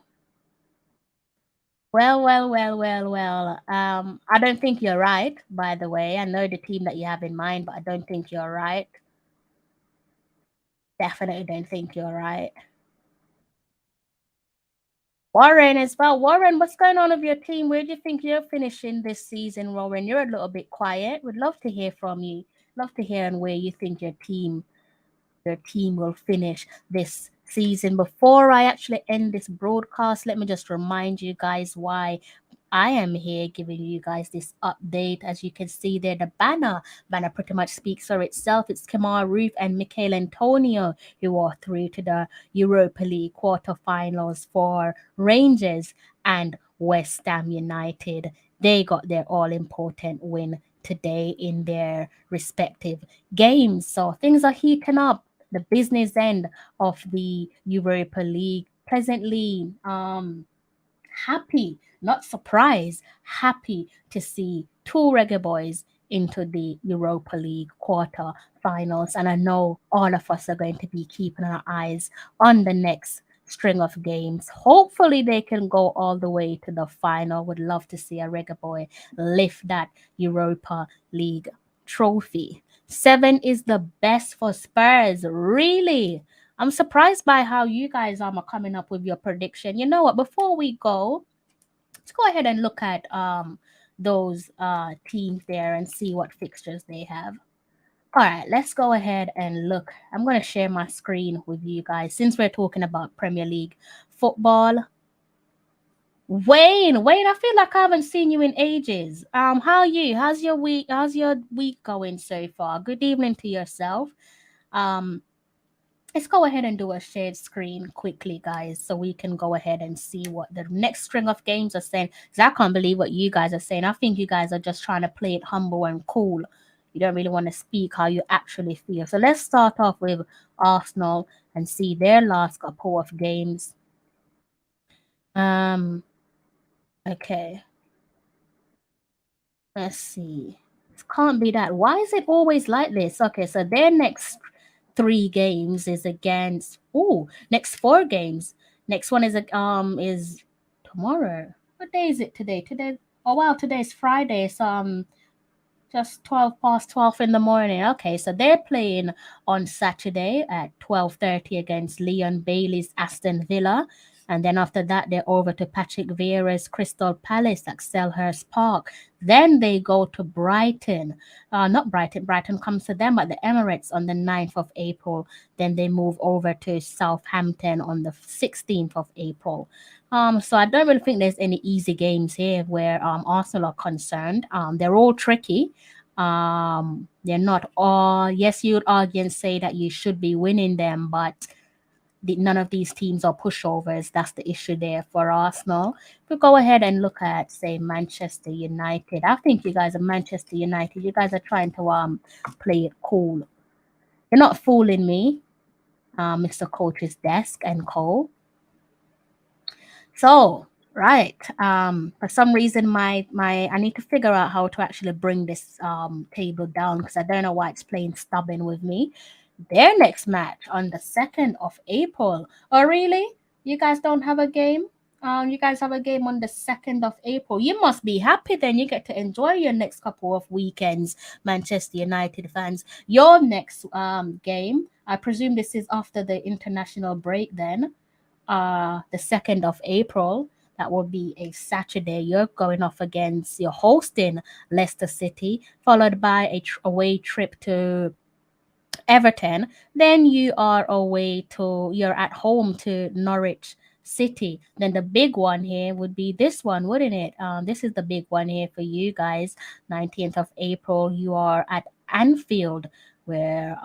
well. I don't think you're right, by the way. I know the team that you have in mind, but I don't think you're right. Definitely don't think you're right. Warren as well. Warren, what's going on with your team? Where do you think you're finishing this season, Warren? You're a little bit quiet. Would love to hear from you. Love to hear on where you think your team will finish this season. Before I actually end this broadcast, let me just remind you guys why I am here giving you guys this update. As you can see there, the banner pretty much speaks for itself. It's Kemar, Roofe, and Michail Antonio who are through to the Europa League quarterfinals for Rangers and West Ham United. They got their all-important win today in their respective games. So things are heating up. The business end of the Europa League. Pleasantly happy, not surprised, happy to see two Reggae boys into the Europa League quarter finals. And I know all of us are going to be keeping our eyes on the next string of games. Hopefully, they can go all the way to the final. Would love to see a Reggae boy lift that Europa League trophy. 7 is the best for Spurs. Really? I'm surprised by how you guys are coming up with your prediction. You know what? Before we go, let's go ahead and look at those teams there and see what fixtures they have. All right, let's go ahead and look. I'm going to share my screen with you guys since we're talking about Premier League football. Wayne, I feel like I haven't seen you in ages. How are you? How's your week going so far? Good evening to yourself. Um, let's go ahead and do a shared screen quickly, guys, so we can go ahead and see what the next string of games are saying. Because I can't believe what you guys are saying. I think you guys are just trying to play it humble and cool. You don't really want to speak how you actually feel. So let's start off with Arsenal and see their last couple of games. Um, okay, let's see. It can't be that. Why is it always like this? Okay, so their next 3 games is against next 4 games. Next one is tomorrow. What day is it today? Today, oh wow, today's Friday. So just 12 past 12 in the morning. Okay, so they're playing on Saturday at 12:30 against Leon Bailey's Aston Villa. And then after that, they're over to Patrick Vieira's Crystal Palace at Selhurst Park. Then they go to Brighton. Not Brighton. Brighton comes to them at the Emirates on the 9th of April. Then they move over to Southampton on the 16th of April. So I don't really think there's any easy games here where Arsenal are concerned. They're all tricky. They're not all. Yes, you'd argue and say that you should be winning them, but none of these teams are pushovers. That's the issue there for Arsenal. If we go ahead and look at, say, Manchester United, I think you guys are Manchester United. You guys are trying to play it cool. You're not fooling me, Mr. Coach's desk and co. So, right. For some reason my I need to figure out how to actually bring this table down because I don't know why it's playing stubborn with me. Their next match on the 2nd of April. Oh really? You guys don't have a game? You guys have a game on the 2nd of April. You must be happy then. You get to enjoy your next couple of weekends, Manchester United fans. Your next game, I presume this is after the international break then, the 2nd of April. That will be a Saturday. You're going off against, you're hosting Leicester City, followed by a away trip to Everton. Then you're at home to Norwich City. Then the big one here would be this one, wouldn't it? This is the big one here for you guys. 19th of April, you are at Anfield, where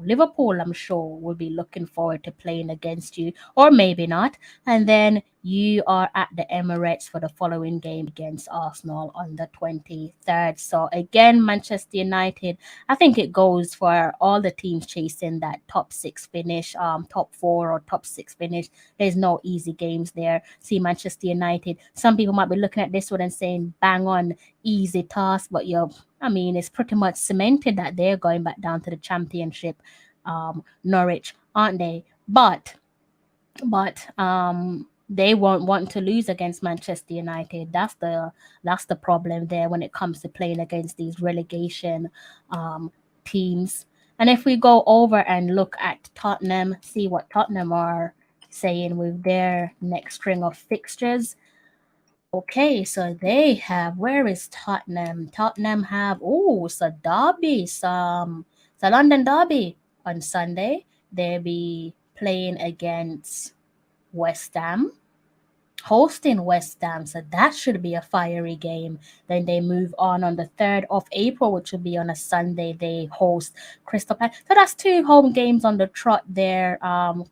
Liverpool, I'm sure, will be looking forward to playing against you, or maybe not. And then you are at the Emirates for the following game against Arsenal on the 23rd. So again, Manchester United, I think it goes for all the teams chasing that top six finish, top four or top six finish. There's no easy games there. See Manchester United. Some people might be looking at this one and saying, bang on, easy task, but I mean, it's pretty much cemented that they're going back down to the championship. Norwich, aren't they? But they won't want to lose against Manchester United. That's the problem there when it comes to playing against these relegation um, teams. And if we go over and look at Tottenham, see what Tottenham are saying with their next string of fixtures. Okay, so they have, where is Tottenham? Tottenham have, it's a derby, it's a London derby on Sunday. They'll be playing against West Ham, hosting West Ham, so that should be a fiery game. Then they move on the 3rd of April, which will be on a Sunday. They host Crystal Palace. So that's two home games on the trot there.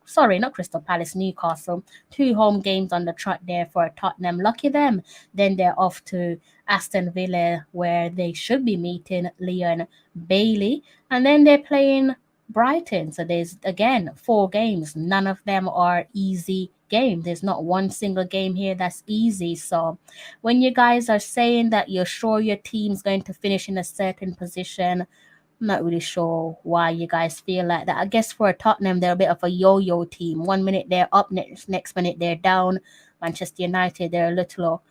Sorry, not Crystal Palace, Newcastle. Two home games on the trot there for Tottenham. Lucky them. Then they're off to Aston Villa, where they should be meeting Leon Bailey. And then they're playing Brighton. So there's again 4 games. None of them are easy games. There's not one single game here that's easy. So when you guys are saying that you're sure your team's going to finish in a certain position, I'm not really sure why you guys feel like that. I guess for Tottenham, they're a bit of a yo-yo team. 1 minute they're up, next minute they're down. Manchester United, they're a little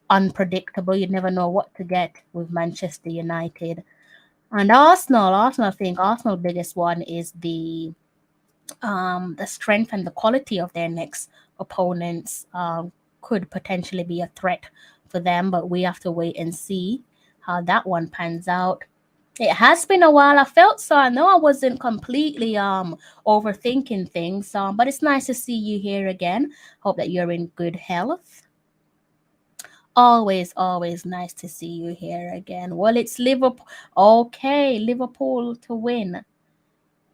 unpredictable. You never know what to get with Manchester United. And Arsenal, I think Arsenal's biggest one is the strength and the quality of their next opponents could potentially be a threat for them, but we have to wait and see how that one pans out. It has been a while. I felt so. I know I wasn't completely overthinking things, but it's nice to see you here again. Hope that you're in good health. Always nice to see you here again. Well, it's Liverpool. Okay, Liverpool to win.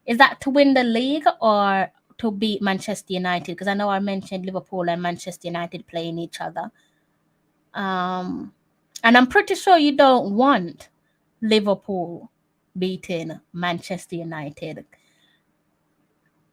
Is that to win the league or to beat Manchester United? Because I know I mentioned Liverpool and Manchester United playing each other. And I'm pretty sure you don't want Liverpool beating Manchester United.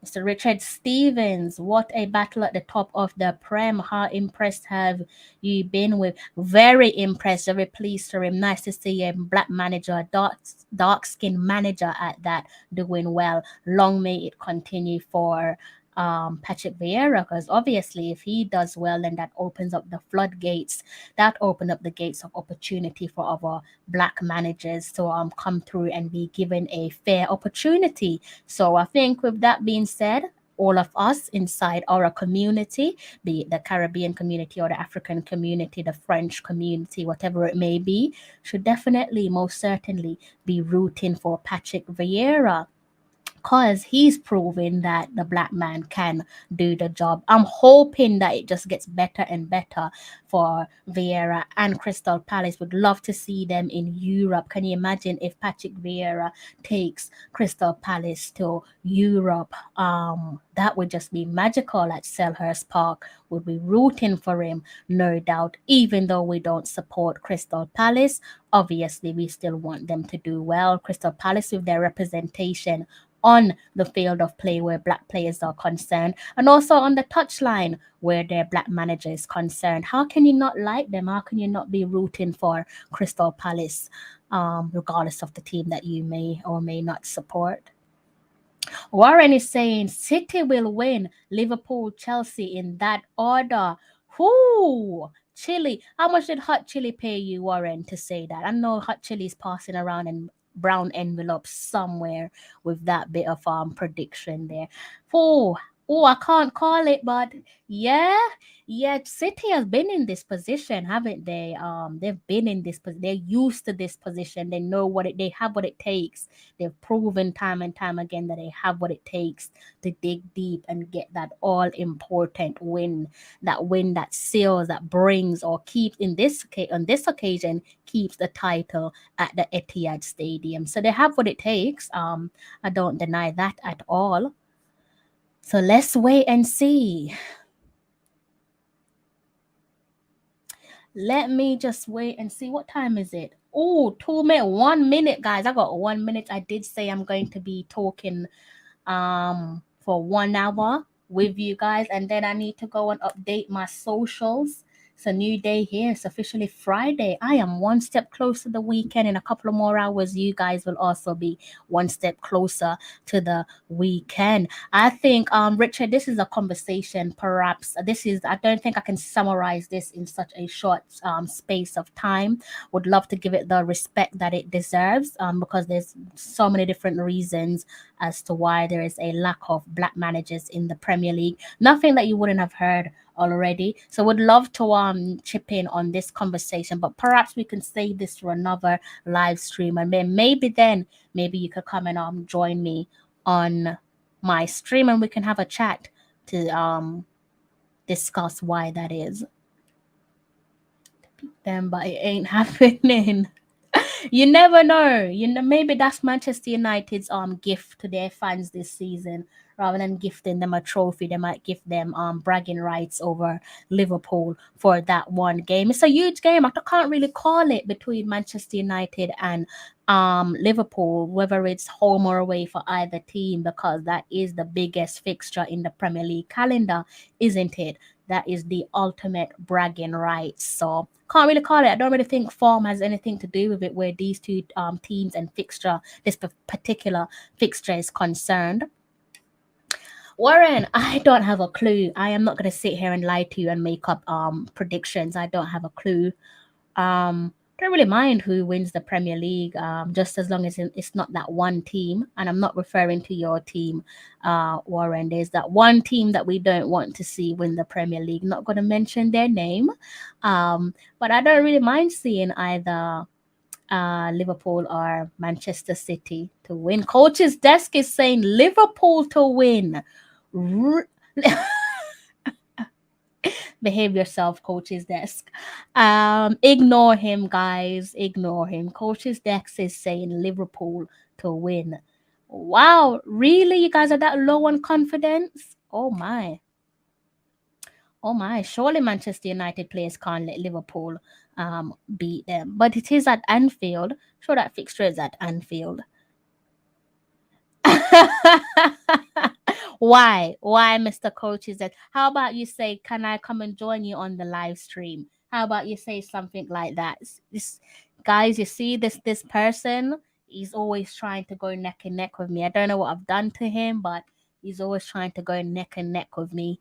Mr. Richard Stevens, what a battle at the top of the Prem. How impressed have you been with? Very impressed, very pleased for him. Nice to see a black manager, dark skin manager at that, doing well. Long may it continue for Patrick Vieira, because obviously if he does well, then that opens up the floodgates. That open up the gates of opportunity for our black managers to come through and be given a fair opportunity. So I think with that being said, all of us inside our community, be it the Caribbean community or the African community, the French community, whatever it may be, should definitely, most certainly, be rooting for Patrick Vieira, because he's proven that the black man can do the job. I'm hoping that it just gets better and better for Vieira and Crystal Palace. Would love to see them in Europe. Can you imagine if Patrick Vieira takes Crystal Palace to Europe? That would just be magical at Selhurst Park. We'll be rooting for him, no doubt. Even though we don't support Crystal Palace, obviously we still want them to do well. Crystal Palace with their representation on the field of play where black players are concerned, and also on the touchline where their black manager is concerned. How can you not like them? How can you not be rooting for Crystal Palace, regardless of the team that you may or may not support? Warren is saying City will win, Liverpool, Chelsea in that order. Whoo! Chili. How much did Hot Chili pay you, Warren, to say that? I know Hot Chili is passing around in brown envelopes somewhere with that bit of prediction there. I can't call it, but yeah, City has been in this position, haven't they? They've been in this position. They're used to this position. They know they have what it takes. They've proven time and time again that they have what it takes to dig deep and get that all important win. That win that seals, that brings or keeps on this occasion keeps the title at the Etihad Stadium. So they have what it takes. I don't deny that at all. So let's wait and see. Let me just wait and see what time is it. Oh, 2 minutes, 1 minute, guys. I got 1 minute. I did say I'm going to be talking for 1 hour with you guys, and then I need to go and update my socials. It's a new day here. It's officially Friday. I am one step closer to the weekend. In a couple of more hours, you guys will also be one step closer to the weekend. I think, Richard, this is a conversation. Perhaps this is. I don't think I can summarize this in such a short space of time. Would love to give it the respect that it deserves. Because there's so many different reasons as to why there is a lack of black managers in the Premier League. Nothing that you wouldn't have heard already. So would love to chip in on this conversation, but perhaps we can save this for another live stream, and then maybe you could come and join me on my stream, and we can have a chat to discuss why that is. Then, but it ain't happening. You never know. You know, maybe that's Manchester United's gift to their fans this season. Rather than gifting them a trophy, they might give them bragging rights over Liverpool for that one game. It's a huge game. I can't really call it between Manchester United and Liverpool, whether it's home or away for either team, because that is the biggest fixture in the Premier League calendar, isn't it? That is the ultimate bragging rights. So can't really call it. I don't really think form has anything to do with it, where these two teams and fixture, this particular fixture is concerned. Warren, I don't have a clue. I am not going to sit here and lie to you and make up predictions. I don't have a clue. Don't really mind who wins the Premier League, just as long as it's not that one team. And I'm not referring to your team, Warren. There's that one team that we don't want to see win the Premier League. Not going to mention their name, but I don't really mind seeing either Liverpool or Manchester City to win. Coach's desk is saying Liverpool to win. Behave yourself, coach's desk. Ignore him, guys. Ignore him. Coach's desk is saying Liverpool to win. Wow, really? You guys are that low on confidence? Oh my. Oh my. Surely Manchester United players can't let Liverpool beat them. But it is at Anfield. Sure, that fixture is at Anfield. Why, Mr. Coach? Is that how about you say, can I come and join you on the live stream? How about you say something like that? This guys, you see this person, he's always trying to go neck and neck with me. I don't know what I've done to him, but he's always trying to go neck and neck with me.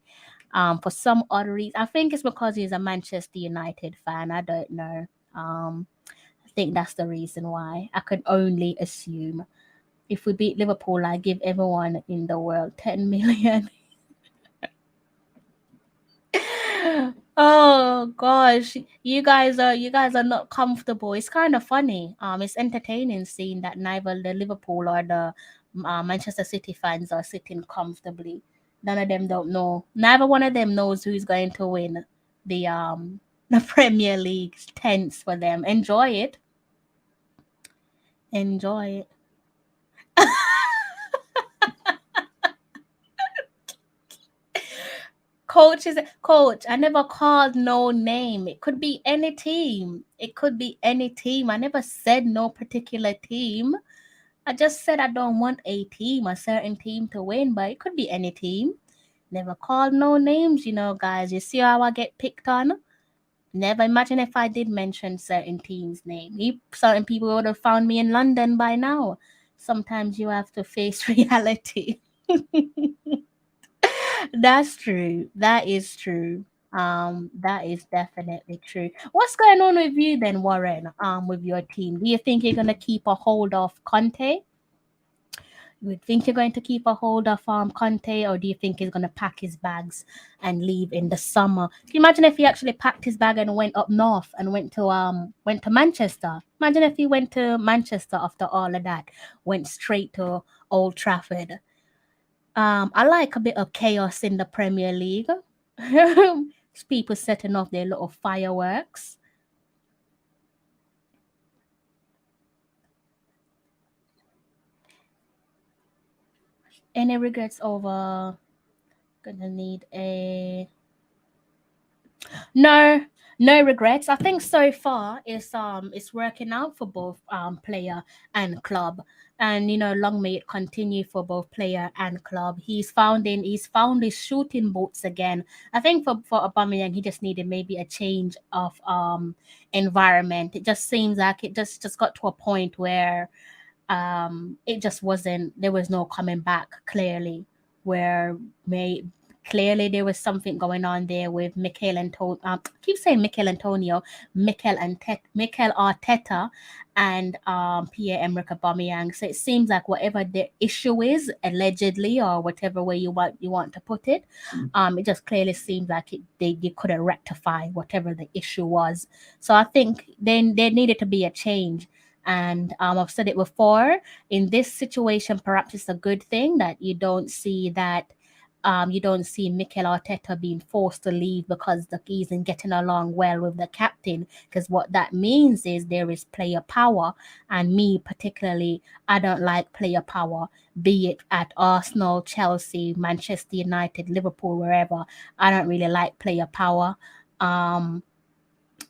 For some odd reason. I think it's because he's a Manchester United fan. I don't know. I think that's the reason why. I could only assume. If we beat Liverpool, I give everyone in the world 10 million. Oh gosh, you guys are not comfortable. It's kind of funny. It's entertaining seeing that neither the Liverpool or the Manchester City fans are sitting comfortably. None of them don't know. Neither one of them knows who's going to win the the Premier League. It's tense for them. Enjoy it. Enjoy it. Coach, I never called no name. It could be any team. It could be any team. I never said no particular team. I just said I don't want a team, a certain team to win, but it could be any team. Never called no names, guys. You see how I get picked on? Never imagine if I did mention certain teams' name. Certain people would have found me in London by now. Sometimes you have to face reality. That's true. That is true. That is definitely true. What's going on with you then, Warren? With your team, do you think you're gonna keep a hold of Conte? You think you're going to keep a hold of Conte, or do you think he's gonna pack his bags and leave in the summer? Can you imagine if he actually packed his bag and went up north and went to Manchester? Imagine if he went to Manchester after all of that, went straight to Old Trafford. I like a bit of chaos in the Premier League. It's people setting off their little fireworks. Any regrets over? Gonna need a no, No regrets. I think so far it's working out for both player and club. And long may it continue for both player and club. He's found his shooting boots again. I think for Aubameyang, he just needed maybe a change of environment. It just seems like it just got to a point where it just wasn't, there was no coming back clearly, where may clearly there was something going on there with Michail and keep saying Michail Antonio, Michael Arteta and Pierre-Emerick Aubameyang. So it seems like whatever the issue is, allegedly, or whatever way you want to put it, it just clearly seems like they couldn't rectify whatever the issue was. So I think then there needed to be a change. And I've said it before, in this situation, perhaps it's a good thing that you don't see Mikel Arteta being forced to leave because he isn't getting along well with the captain. Because what that means is there is player power, and me particularly, I don't like player power, be it at Arsenal, Chelsea, Manchester United, Liverpool, wherever. I don't really like player power. Um,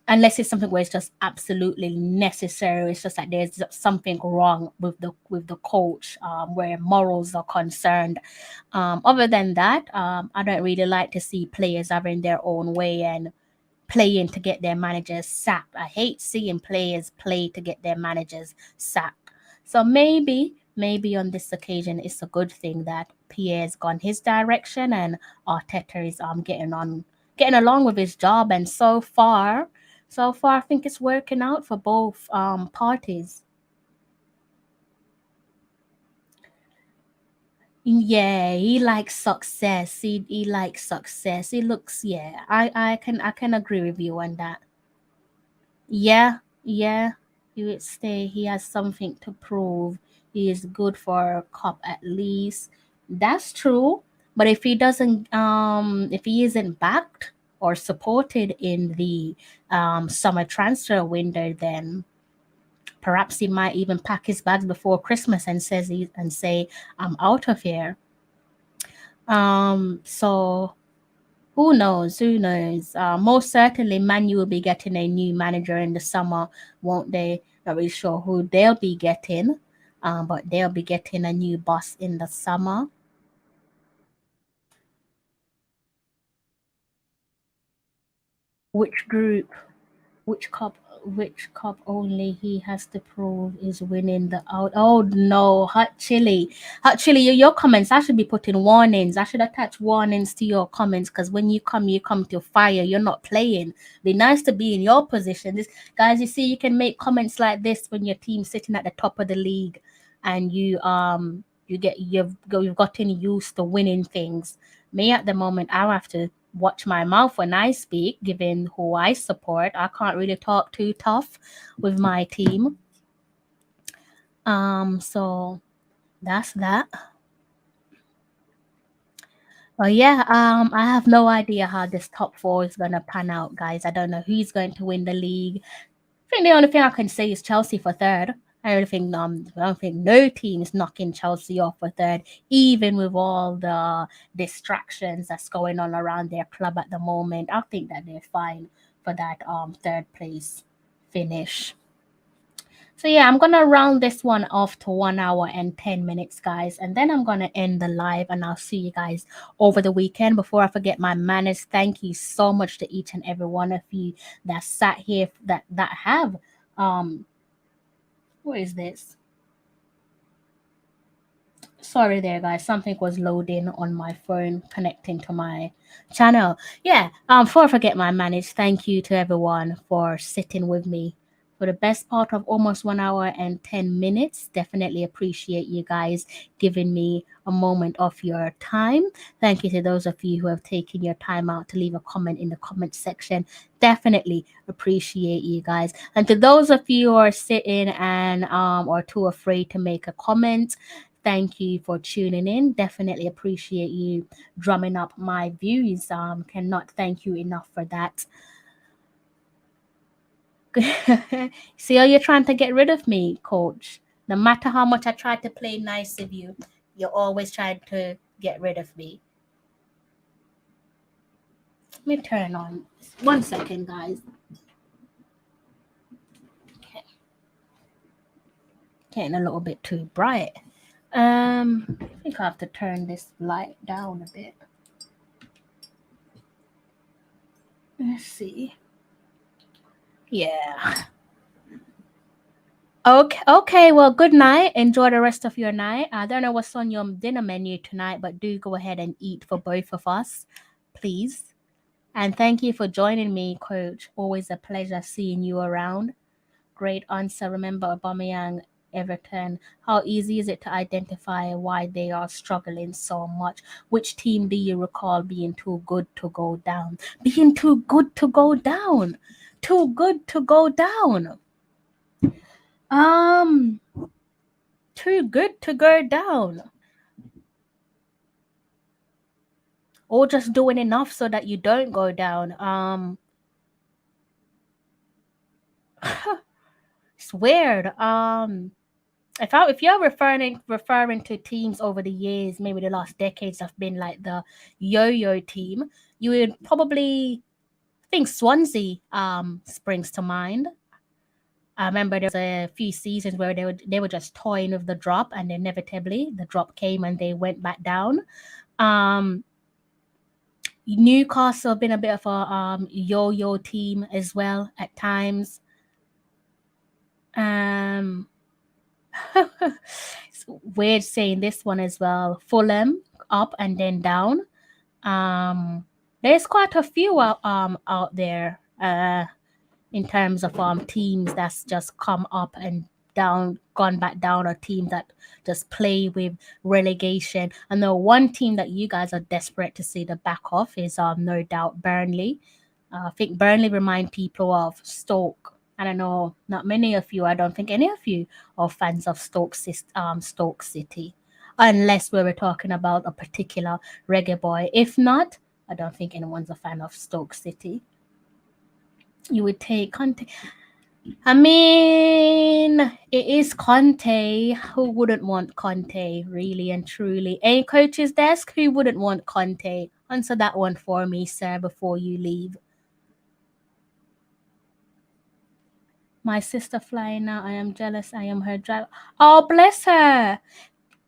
unless it's something where it's just absolutely necessary. It's just like there's something wrong with the coach, where morals are concerned. Other than that, I don't really like to see players having their own way and playing to get their managers sacked. I hate seeing players play to get their managers sacked. So maybe on this occasion it's a good thing that Pierre's gone his direction and Arteta is getting along with his job, and so far I think it's working out for both parties. Yeah, he likes success. He likes success. He looks, yeah. I can agree with you on that. Yeah, yeah. He would stay. He has something to prove. He is good for a cup at least. That's true. But if he isn't backed or supported in the summer transfer window, then perhaps he might even pack his bags before Christmas and say, "I'm out of here." So who knows? Who knows? Most certainly, Manu will be getting a new manager in the summer, won't they? Not really sure who they'll be getting, but they'll be getting a new boss in the summer. Which group? Which cup? Which cup only he has to prove is winning the out? Oh no, hot chili. Your comments. I should be putting warnings. I should attach warnings to your comments, because when you come to fire. You're not playing. Be nice to be in your position. This guys, you see, you can make comments like this when your team's sitting at the top of the league, and you've gotten used to winning things. Me at the moment, I have to watch my mouth when I speak, given who I support. I can't really talk too tough with my team. So that's that. But yeah, I have no idea how this top four is gonna pan out, guys. I don't know who's going to win the league. I think the only thing I can say is Chelsea for third. I don't think no team is knocking Chelsea off for third, even with all the distractions that's going on around their club at the moment. I think that they're fine for that third place finish. So yeah, I'm gonna round this one off to 1 hour and 10 minutes, guys, and then I'm gonna end the live, and I'll see you guys over the weekend. Before I forget my manners, thank you so much to each and every one of you that sat here that have um what is this? Sorry there, guys. Something was loading on my phone connecting to my channel. Yeah, before I forget my manners, thank you to everyone for sitting with me for the best part of almost 1 hour and 10 minutes. Definitely appreciate you guys giving me a moment of your time. Thank you to those of you who have taken your time out to leave a comment in the comment section. Definitely appreciate you guys. And to those of you who are sitting and or too afraid to make a comment, thank you for tuning in. Definitely appreciate you drumming up my views. Cannot thank you enough for that. See how you're trying to get rid of me, coach. No matter how much I try to play nice with you, you're always trying to get rid of me. Let me turn on. 1 second, guys. Getting a little bit too bright. I think I have to turn this light down a bit. Let's see. Yeah. Okay. Well, good night. Enjoy the rest of your night. I don't know what's on your dinner menu tonight, but do go ahead and eat for both of us, please. And thank you for joining me, Coach. Always a pleasure seeing you around. Great answer. Remember Aubameyang, Everton. How easy is it to identify why they are struggling so much? Which team do you recall being too good to go down? Being too good to go down. Too good to go down. Um, Too good to go down. Or just doing enough so that you don't go down. It's weird. If you're referring to teams over the years, maybe the last decades have been like the yo-yo team, you would probably think Swansea springs to mind. I remember there was a few seasons where they were just toying with the drop, and inevitably the drop came and they went back down. Um, Newcastle have been a bit of a yo-yo team as well at times. Um, it's weird saying this one as well. Fulham up and then down. There's quite a few out there in terms of teams that's just come up and down, gone back down, or teams that just play with relegation. I know one team that you guys are desperate to see the back of is no doubt Burnley. I think Burnley remind people of Stoke. I don't know, not many of you. I don't think any of you are fans of Stoke City, unless we were talking about a particular reggae boy. If not, I don't think anyone's a fan of Stoke City. You would take Conte. I mean, it is Conte. Who wouldn't want Conte, really and truly? A coach's desk, who wouldn't want Conte? Answer that one for me, sir, before you leave. My sister flying now. I am jealous. I am her driver. Oh, bless her.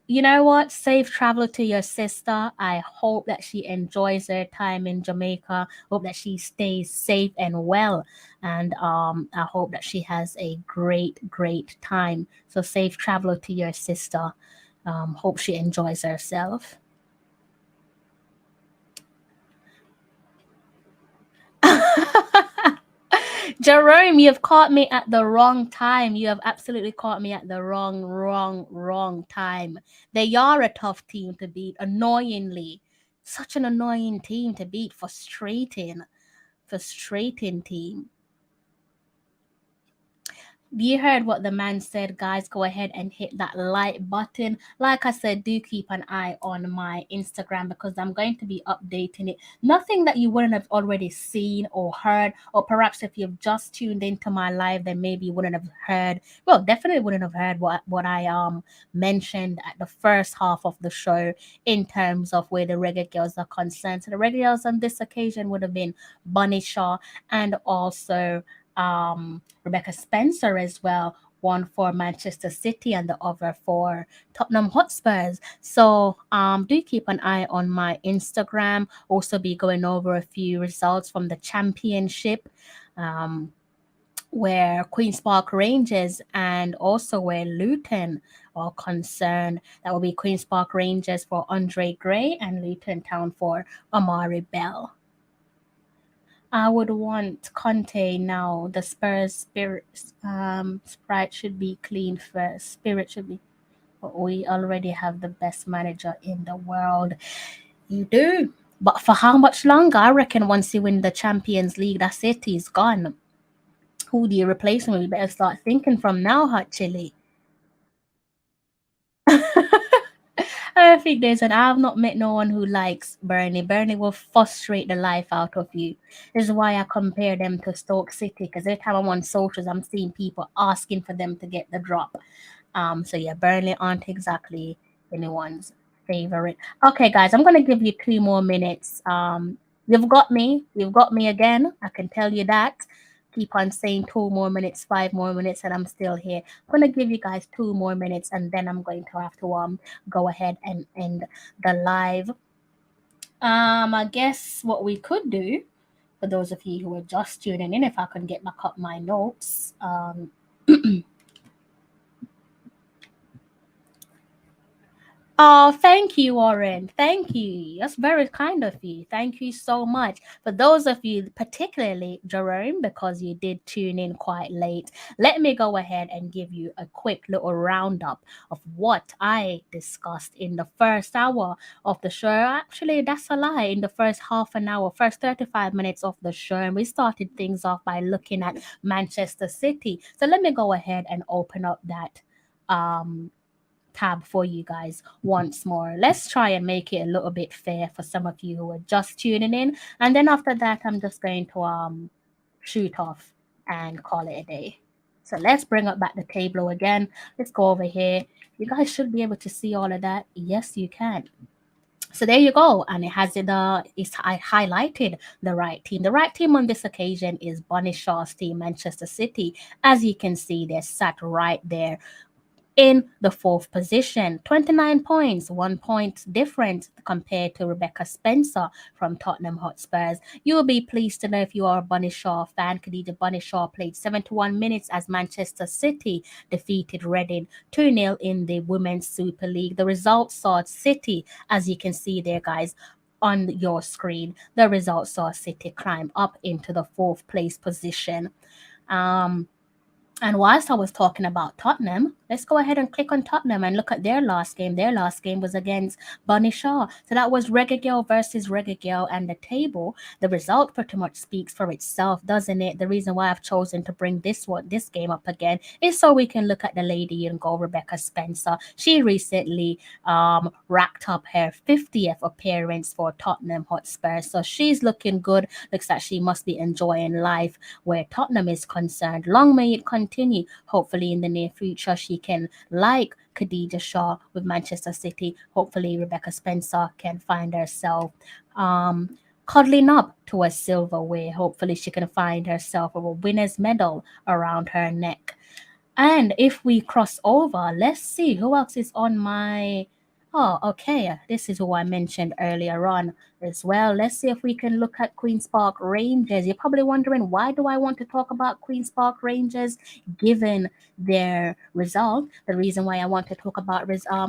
You know what? Safe travel to your sister. I hope that she enjoys her time in Jamaica. Hope that she stays safe and well. And I hope that she has a great time. So safe travel to your sister. Hope she enjoys herself. Jerome, you have caught me at the wrong time. You have absolutely caught me at the wrong time. They are a tough team to beat, annoyingly. Such an annoying team to beat. Frustrating team. You heard what the man said, guys. Go ahead and hit that like button. Like I said, do keep an eye on my Instagram because I'm going to be updating it. Nothing that you wouldn't have already seen or heard, or perhaps if you've just tuned into my live, then maybe you wouldn't have heard. Well, definitely wouldn't have heard what I mentioned at the first half of the show in terms of where the Reggae Girls are concerned. So the Reggae Girls on this occasion would have been Bunny Shaw and also Rebecca Spencer as well, one for Manchester City and the other for Tottenham Hotspurs. So do keep an eye on my Instagram. Also be going over a few results from the championship. Where Queen's Park Rangers and also where Luton are concerned. That will be Queen's Park Rangers for Andre Gray and Luton Town for Amari Bell. I would want Conte now. The Spurs sprite should be clean first. Spirit should be. But we already have the best manager in the world. You do. But for how much longer? I reckon once you win the Champions League, that's it. He's gone. Who do you replace him with? You better start thinking from now, actually. I think I've not met no one who likes Burnley. Burnley will frustrate the life out of you. This is why I compare them to Stoke City, because every time I'm on socials, I'm seeing people asking for them to get the drop. So yeah, Burnley aren't exactly anyone's favorite. Okay, guys, I'm gonna give you 2 more minutes. You've got me again. I can tell you that. keep on saying 2 more minutes, 5 more minutes, and I'm still here. I'm gonna give you guys 2 more minutes, and then I'm going to have to go ahead and end the live. I guess what we could do, for those of you who are just tuning in, if I can get back up my notes. Oh, thank you, Warren. Thank you. That's very kind of you. Thank you so much. For those of you, particularly Jerome, because you did tune in quite late, let me go ahead and give you a quick little roundup of what I discussed in the first hour of the show. Actually, that's a lie. In the first half an hour, first 35 minutes of the show, and we started things off by looking at Manchester City. So let me go ahead and open up that. Tab for you guys once more. Let's try and make it a little bit fair for some of you who are just tuning in. And then after that, I'm just going to shoot off and call it a day. So let's bring up back the table again. Let's go over here. You guys should be able to see all of that. Yes, you can. So there you go, and it has it. I highlighted the right team. The right team on this occasion is Bonnie Shaw's team, Manchester City. As you can see, they're sat right there in the fourth position. 29 points, 1 point difference compared to Rebecca Spencer from Tottenham Hotspurs. You will be pleased to know, if you are a Bunny Shaw fan, Khadija Bunny Shaw played 71 minutes as Manchester City defeated Reading 2-0 in the Women's Super League. The results saw City, as you can see there, guys, on your screen. The results saw City climb up into the fourth place position. And whilst I was talking about Tottenham, let's go ahead and click on Tottenham and look at their last game. Their last game was against Bunny Shaw. So that was Reggae Girl versus Reggae Girl, and the table, the result pretty much speaks for itself, doesn't it? The reason why I've chosen to bring this game up again is so we can look at the lady in goal, Rebecca Spencer. She recently racked up her 50th appearance for Tottenham Hotspur. So she's looking good. Looks like she must be enjoying life where Tottenham is concerned. Long may it continue. Hopefully, in the near future, she can, like Khadija Shaw with Manchester City, hopefully Rebecca Spencer can find herself cuddling up to a silverware. Hopefully, she can find herself a winner's medal around her neck. And if we cross over, let's see who else is on my. Oh, okay. This is who I mentioned earlier on as well. Let's see if we can look at Queen's Park Rangers. You're probably wondering, why do I want to talk about Queen's Park Rangers given their result? The reason why I want to talk about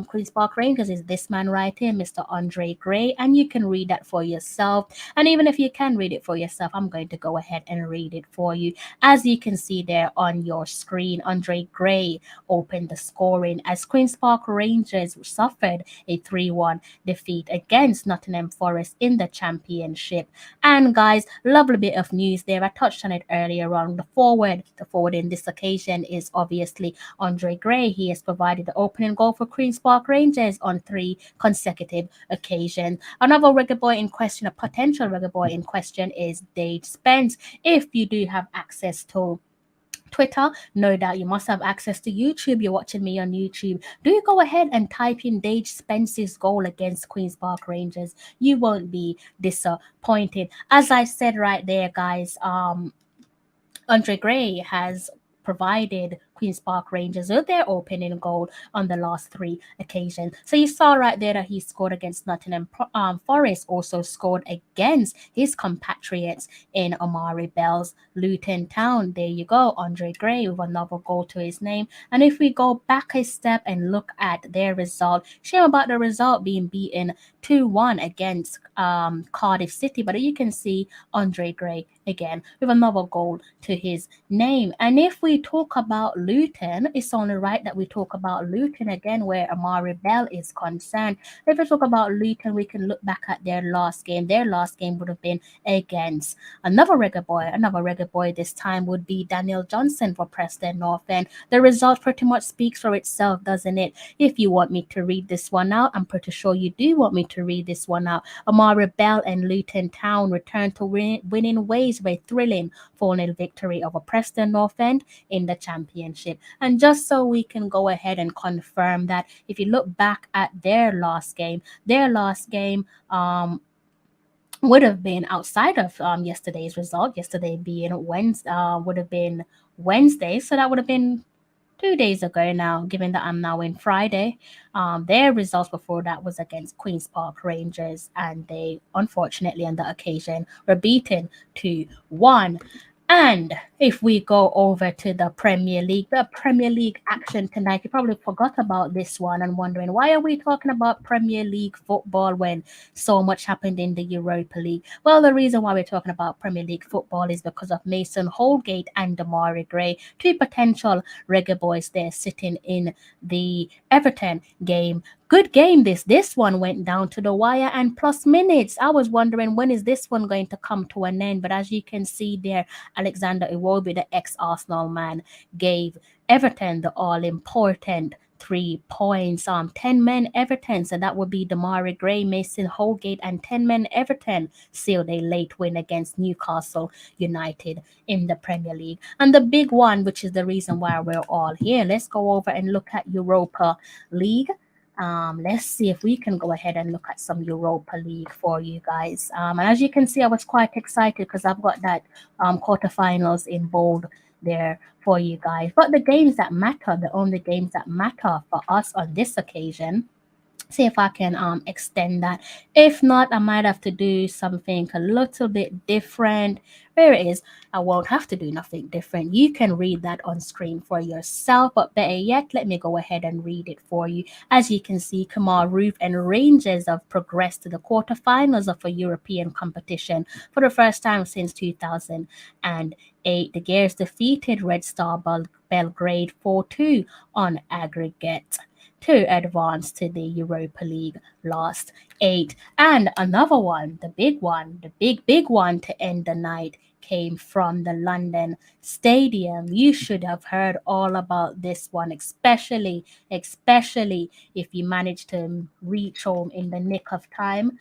Queen's Park Rangers is this man right here, Mr. Andre Gray, and you can read that for yourself. And even if you can read it for yourself, I'm going to go ahead and read it for you. As you can see there on your screen, Andre Gray opened the scoring as Queen's Park Rangers suffered a 3-1 defeat against Nottingham Forest in the championship. And guys, lovely bit of news there. I touched on it earlier on. The forward in this occasion is obviously Andre Gray. He has provided the opening goal for Queen's Park Rangers on 3 consecutive occasions. Another reggae boy in question, a potential reggae boy in question, is Dage Spence. If you do have access to Twitter, no doubt you must have access to YouTube. You're watching me on YouTube. Do you go ahead and type in Dage Spence's goal against Queen's Park Rangers? You won't be disappointed. As I said right there, guys, Andre Gray has provided Queen's Park Rangers with their opening goal on the last 3 occasions. So you saw right there that he scored against Nottingham Forest, also scored against his compatriots in Omari Bell's Luton Town. There you go, Andre Gray with another goal to his name. And if we go back a step and look at their result, shame about the result being beaten 2-1 against Cardiff City, but you can see Andre Gray again with another goal to his name. And if we talk about Luton, it's only right that we talk about Luton again, where Amari Bell is concerned. If we talk about Luton, we can look back at their last game. Their last game would have been against another reggae boy. Another reggae boy this time would be Daniel Johnson for Preston North End. The result pretty much speaks for itself, doesn't it? If you want me to read this one out, I'm pretty sure you do want me to read this one out. Amari Bell and Luton Town returned to winning ways with a thrilling 4-0 victory over Preston North End in the championship. And just so we can go ahead and confirm that, if you look back at their last game would have been outside of yesterday's result. Yesterday being Wednesday, would have been Wednesday, so that would have been 2 days ago now, given that I'm now in Friday. Their results before that was against Queen's Park Rangers, and they unfortunately on that occasion were beaten 2-1. And if we go over to the Premier League action tonight, you probably forgot about this one and wondering why are we talking about Premier League football when so much happened in the Europa League? Well, the reason why we're talking about Premier League football is because of Mason Holgate and Damari Gray, two potential Reggae boys there sitting in the Everton game. Good game this. This one went down to the wire and plus minutes. I was wondering when is this one going to come to an end, but as you can see there, Alexander Iwobi, the ex-Arsenal man, gave Everton the all-important 3 points. 10 men Everton, so that would be Damari Gray, Mason Holgate, and 10 men Everton sealed a late win against Newcastle United in the Premier League. And the big one, which is the reason why we're all here, let's go over and look at Europa League. Let's see if we can go ahead and look at some Europa League for you guys. And as you can see, I was quite excited because I've got that quarterfinals in bold there for you guys. But the games that matter, the only games that matter for us on this occasion, see if I can extend that. If not, I might have to do something a little bit different. There it is. I won't have to do nothing different. You can read that on screen for yourself, but better yet, let me go ahead and read it for you. As you can see, Kemar, Roofe and Rangers have progressed to the quarterfinals of a European competition for the first time since 2008. The Girlz defeated Red Star Belgrade 4-2 on aggregate to advance to the Europa League last 8. And another one, the big one, the big one to end the night came from the London Stadium. You should have heard all about this one, especially if you managed to reach home in the nick of time.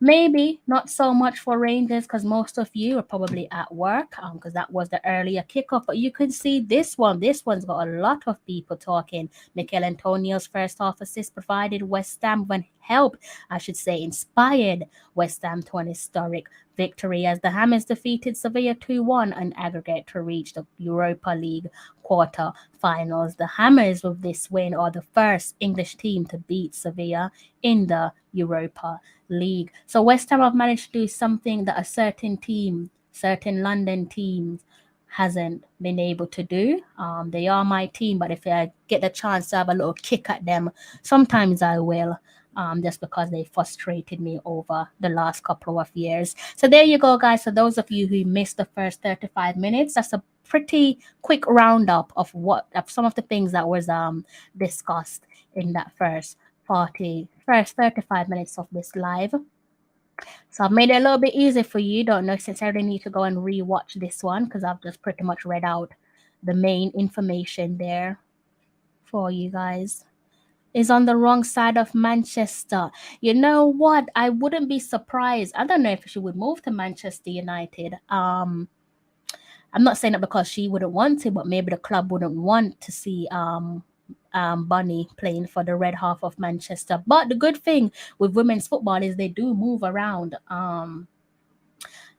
Maybe not so much for Rangers because most of you are probably at work because that was the earlier kickoff. But you can see this one. This one's got a lot of people talking. Michail Antonio's first half assist provided West Ham when helped, I should say, inspired West Ham to an historic victory as the Hammers defeated Sevilla 2-1 on aggregate to reach the Europa League quarter finals. The Hammers with this win are the first English team to beat Sevilla in the Europa League. So West Ham have managed to do something that a certain London teams hasn't been able to do. They are my team, but if I get the chance to have a little kick at them, sometimes I will. Just because they frustrated me over the last couple of years. So there you go, guys. So those of you who missed the first 35 minutes, that's a pretty quick roundup of some of the things that was discussed in that first 35 minutes of this live. So I've made it a little bit easier for you. Don't necessarily need to go and rewatch this one because I've just pretty much read out the main information there for you guys. Is on the wrong side of Manchester. You know what? I wouldn't be surprised. I don't know if she would move to Manchester United. I'm not saying that because she wouldn't want to, but maybe the club wouldn't want to see Bunny playing for the red half of Manchester. But the good thing with women's football is they do move around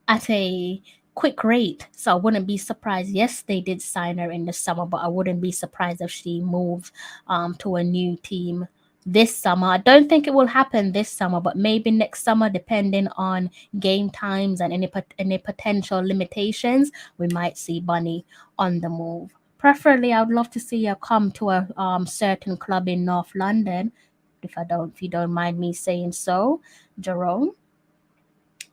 at a quick rate. So I wouldn't be surprised. Yes, they did sign her in the summer, but I wouldn't be surprised if she moved to a new team this summer. I don't think it will happen this summer, but maybe next summer, depending on game times and any potential limitations, we might see Bunny on the move. Preferably, I would love to see her come to a certain club in North London, if you don't mind me saying so, Jerome.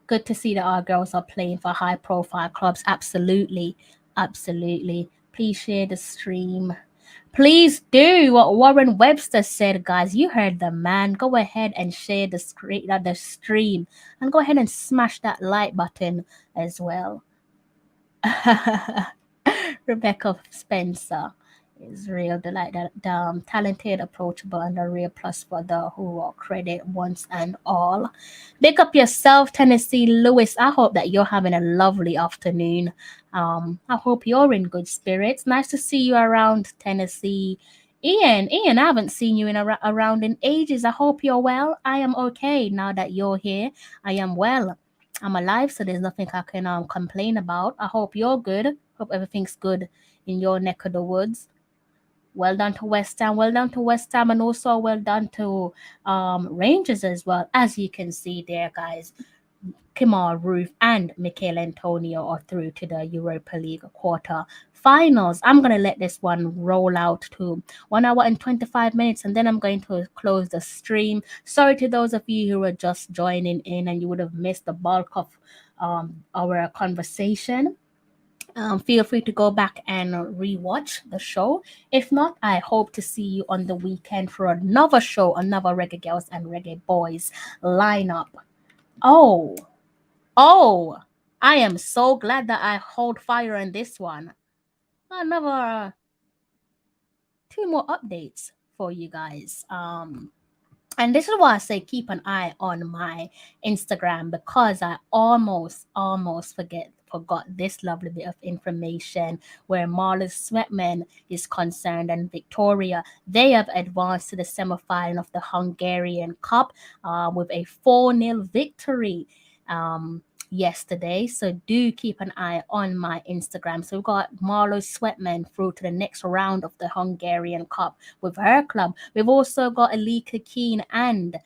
Good to see that our girls are playing for high profile clubs. Absolutely. Please share the stream. Please do what Warren Webster said, guys. You heard the man. Go ahead and share the stream and go ahead and smash that like button as well. Rebecca Spencer is real delight, talented, approachable, and a real plus for the who are credit once and all. Pick up yourself, Tennessee Lewis. I hope that you're having a lovely afternoon. I hope you're in good spirits. Nice to see you around, Tennessee. Ian, I haven't seen you around in ages. I hope you're well. I am okay now that you're here. I am well. I'm alive, so there's nothing I can complain about. I hope you're good. Hope everything's good in your neck of the woods. Well done to West Ham. Well done to West Ham, and also well done to Rangers as well. As you can see there, guys, Kemar, Roofe, and Michail Antonio are through to the Europa League quarter finals. I'm going to let this one roll out to 1 hour and 25 minutes, and then I'm going to close the stream. Sorry to those of you who are just joining in and you would have missed the bulk of our conversation. Feel free to go back and rewatch the show. If not, I hope to see you on the weekend for another show, another Reggae Girls and Reggae Boys lineup. Oh, I am so glad that I hold fire on this one. Another 2 more updates for you guys. And this is why I say keep an eye on my Instagram, because I almost forgot this lovely bit of information where Marlon Sweatman is concerned and Victoria. They have advanced to the semi-final of the Hungarian Cup with a 4-0 victory yesterday. So do keep an eye on my Instagram. So we've got Marlo Sweatman through to the next round of the Hungarian Cup with her club. We've also got Alika Keane and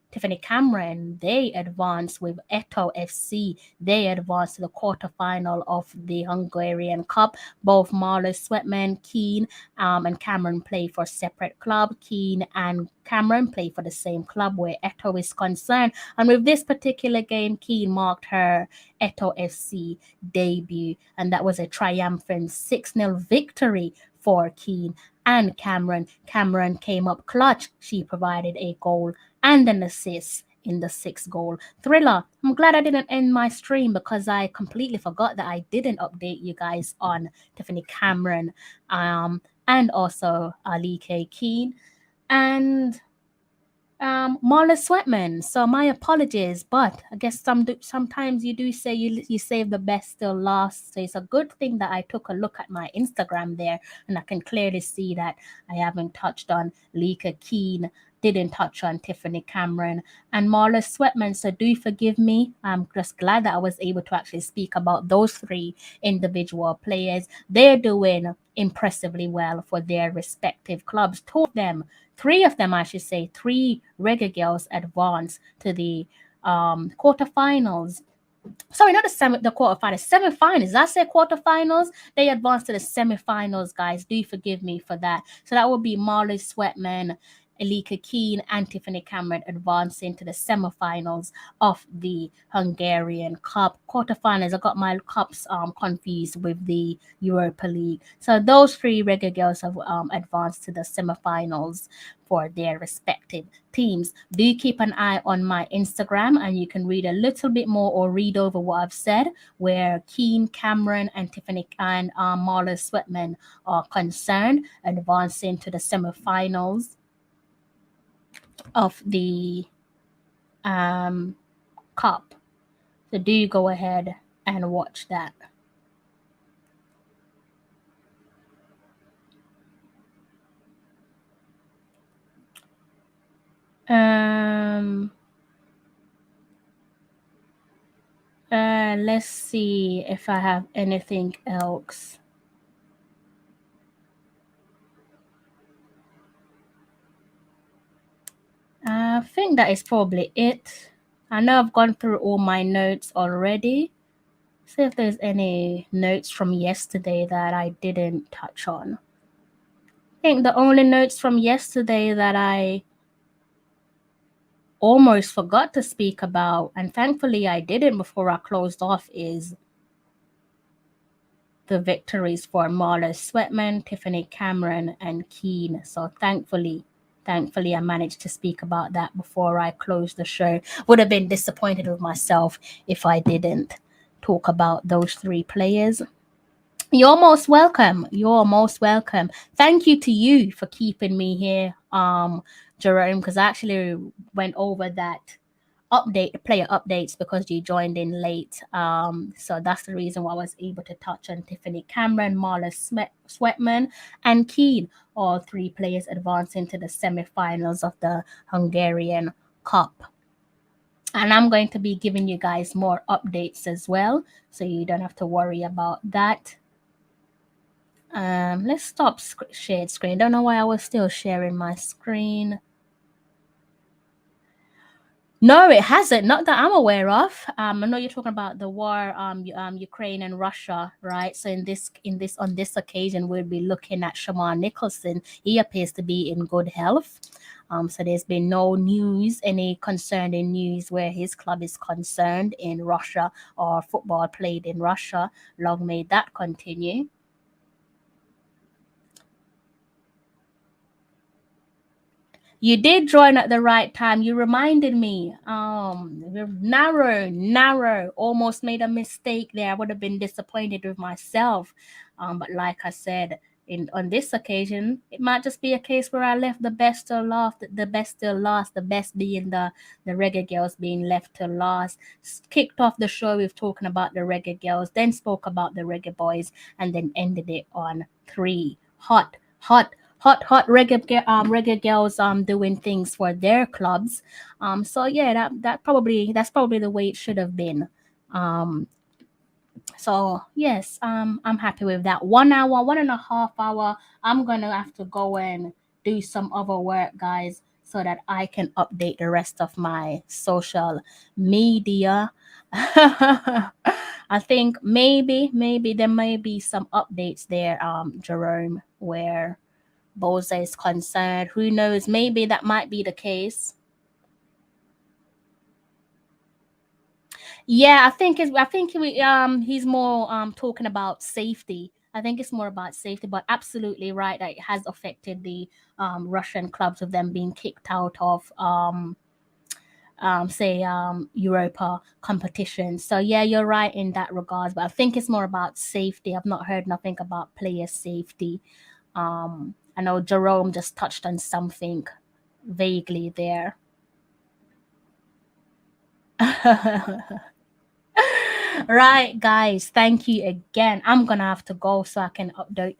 Tiffany Cameron. They advanced with Eto FC. They advanced to the quarterfinal of the Hungarian Cup. Both Marlo Sweatman, Keane, and Cameron play for separate club. Keane and Cameron play for the same club where Eto is concerned. And with this particular game, Keane marked her Eto FC debut, and that was a triumphant 6-0 victory for Keane and Cameron. Cameron came up clutch. She provided a goal and an assist in the 6th goal thriller. I'm glad I didn't end my stream because I completely forgot that I didn't update you guys on Tiffany Cameron and also Ali K. Keane and Marla Sweatman. So my apologies, but I guess sometimes you do say you save the best till last. So it's a good thing that I took a look at my Instagram there, and I can clearly see that I haven't touched on Lika Keane, didn't touch on Tiffany Cameron and Marla Sweatman. So do forgive me. I'm just glad that I was able to actually speak about those 3 individual players. They're doing impressively well for their respective clubs. 3 of them, I should say, 3 Reggae Girls advanced to the quarterfinals. Sorry, not the quarterfinals, semifinals. I said quarterfinals. They advanced to the semifinals, guys. Do forgive me for that. So that would be Marley Sweatman, Alika Keane, and Tiffany Cameron advancing to the semifinals of the Hungarian Cup. Quarterfinals, I got my cups confused with the Europa League. So those 3 Reggae Girls have advanced to the semifinals for their respective teams. Do keep an eye on my Instagram and you can read a little bit more or read over what I've said, where Keane, Cameron, and Tiffany and Marla Sweatman are concerned, advancing to the semifinals of the cup. So do go ahead and watch that. Let's see if I have anything else. I think that is probably it. I know I've gone through all my notes already. See if there's any notes from yesterday that I didn't touch on. I think the only notes from yesterday that I almost forgot to speak about, and thankfully I didn't before I closed off, is the victories for Marla Sweatman, Tiffany Cameron, and Keane. So thankfully I managed to speak about that before I closed the show. Would have been disappointed with myself if I didn't talk about those 3 players. You're most welcome. Thank you to you for keeping me here, Jerome, because I actually went over that player updates because you joined in late. So that's the reason why I was able to touch on Tiffany Cameron, Marla Sweatman, and Keane, all 3 players advancing to the semifinals of the Hungarian Cup. And I'm going to be giving you guys more updates as well, so you don't have to worry about that. Let's stop shared screen. Don't know why I was still sharing my screen. No, it hasn't. Not that I'm aware of. I know you're talking about the war, Ukraine and Russia, right? So on this occasion, we'll be looking at Shamar Nicholson. He appears to be in good health. So there's been no news, any concerning news where his club is concerned in Russia or football played in Russia. Long may that continue. You did join at the right time. You reminded me. Narrow. Almost made a mistake there. I would have been disappointed with myself. But like I said, on this occasion, it might just be a case where I left the best till last. The best till last. The best being the Reggae Girls being left till last. Kicked off the show with talking about the Reggae Girls, then spoke about the Reggae Boys, and then ended it on 3 hot reggae girls doing things for their clubs. So yeah, that's probably the way it should have been. So yes, I'm happy with that. 1 hour, 1.5 hour. I'm gonna have to go and do some other work, guys, so that I can update the rest of my social media. I think maybe there may be some updates there, Jerome, where Boyz is concerned. Who knows? Maybe that might be the case. Yeah, I think he's more talking about safety. I think it's more about safety, but absolutely right that it has affected the Russian clubs of them being kicked out of say Europa competition. So yeah, you're right in that regards, but I think it's more about safety. I've not heard nothing about player safety. I know Jerome just touched on something vaguely there. Right, guys, thank you again. I'm gonna have to go so I can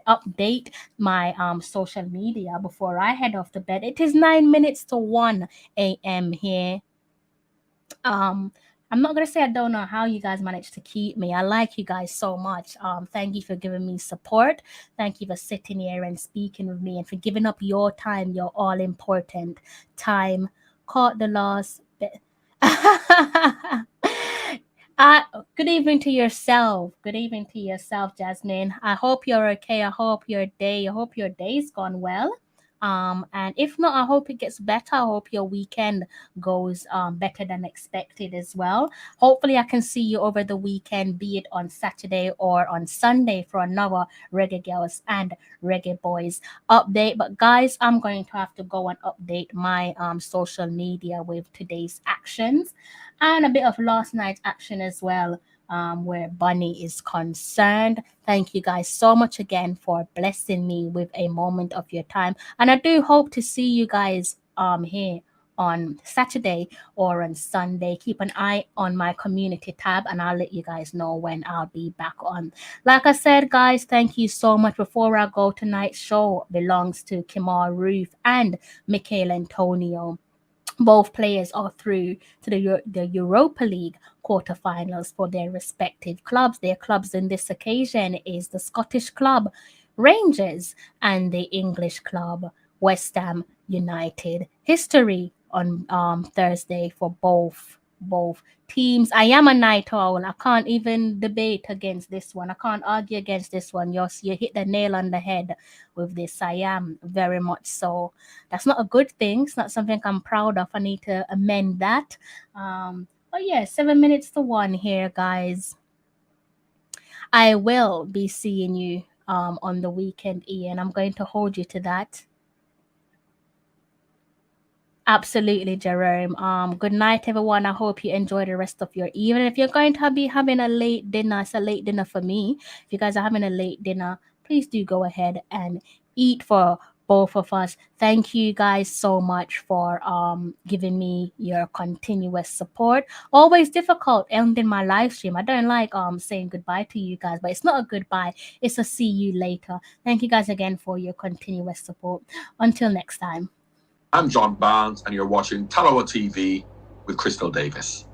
update my social media before I head off to bed. It is 9 minutes to 1 a.m. here. I'm not gonna say I don't know how you guys managed to keep me. I like you guys so much. Thank you for giving me support. Thank you for sitting here and speaking with me and for giving up your time, your all important time. Caught the loss. Uh, Good evening to yourself. Good evening to yourself, Jasmine. I hope you're okay. I hope your day's gone well. And if not, I hope it gets better. I hope your weekend goes better than expected as well. Hopefully, I can see you over the weekend, be it on Saturday or on Sunday for another Reggae Girls and Reggae Boys update. But guys, I'm going to have to go and update my social media with today's actions and a bit of last night's action as well. Where Bunny is concerned. Thank you guys so much again for blessing me with a moment of your time. And I do hope to see you guys here on Saturday or on Sunday. Keep an eye on my community tab and I'll let you guys know when I'll be back on. Like I said, guys, thank you so much. Before I go, tonight's show belongs to Kemar, Roofe, and Michail Antonio. Both players are through to the Europa League quarterfinals for their respective clubs. Their clubs in this occasion is the Scottish club Rangers and the English club West Ham United. History on Thursday for both teams. I am a night owl. I can't even debate against this one. I can't argue against this one. You hit the nail on the head with this. I am very much so. That's not a good thing. It's not something I'm proud of. I need to amend that. But yeah, 7 minutes to 1 here, guys. I will be seeing you on the weekend, Ian. I'm going to hold you to that. Absolutely, Jerome. Good night, everyone. I hope you enjoy the rest of your evening. If you're going to be having a late dinner, it's a late dinner for me. If you guys are having a late dinner, please do go ahead and eat for both of us. Thank you guys so much for giving me your continuous support. Always difficult ending my live stream. I don't like saying goodbye to you guys, but it's not a goodbye. It's a see you later. Thank you guys again for your continuous support. Until next time. I'm John Barnes, and you're watching Talawa TV. with Crystal Davis.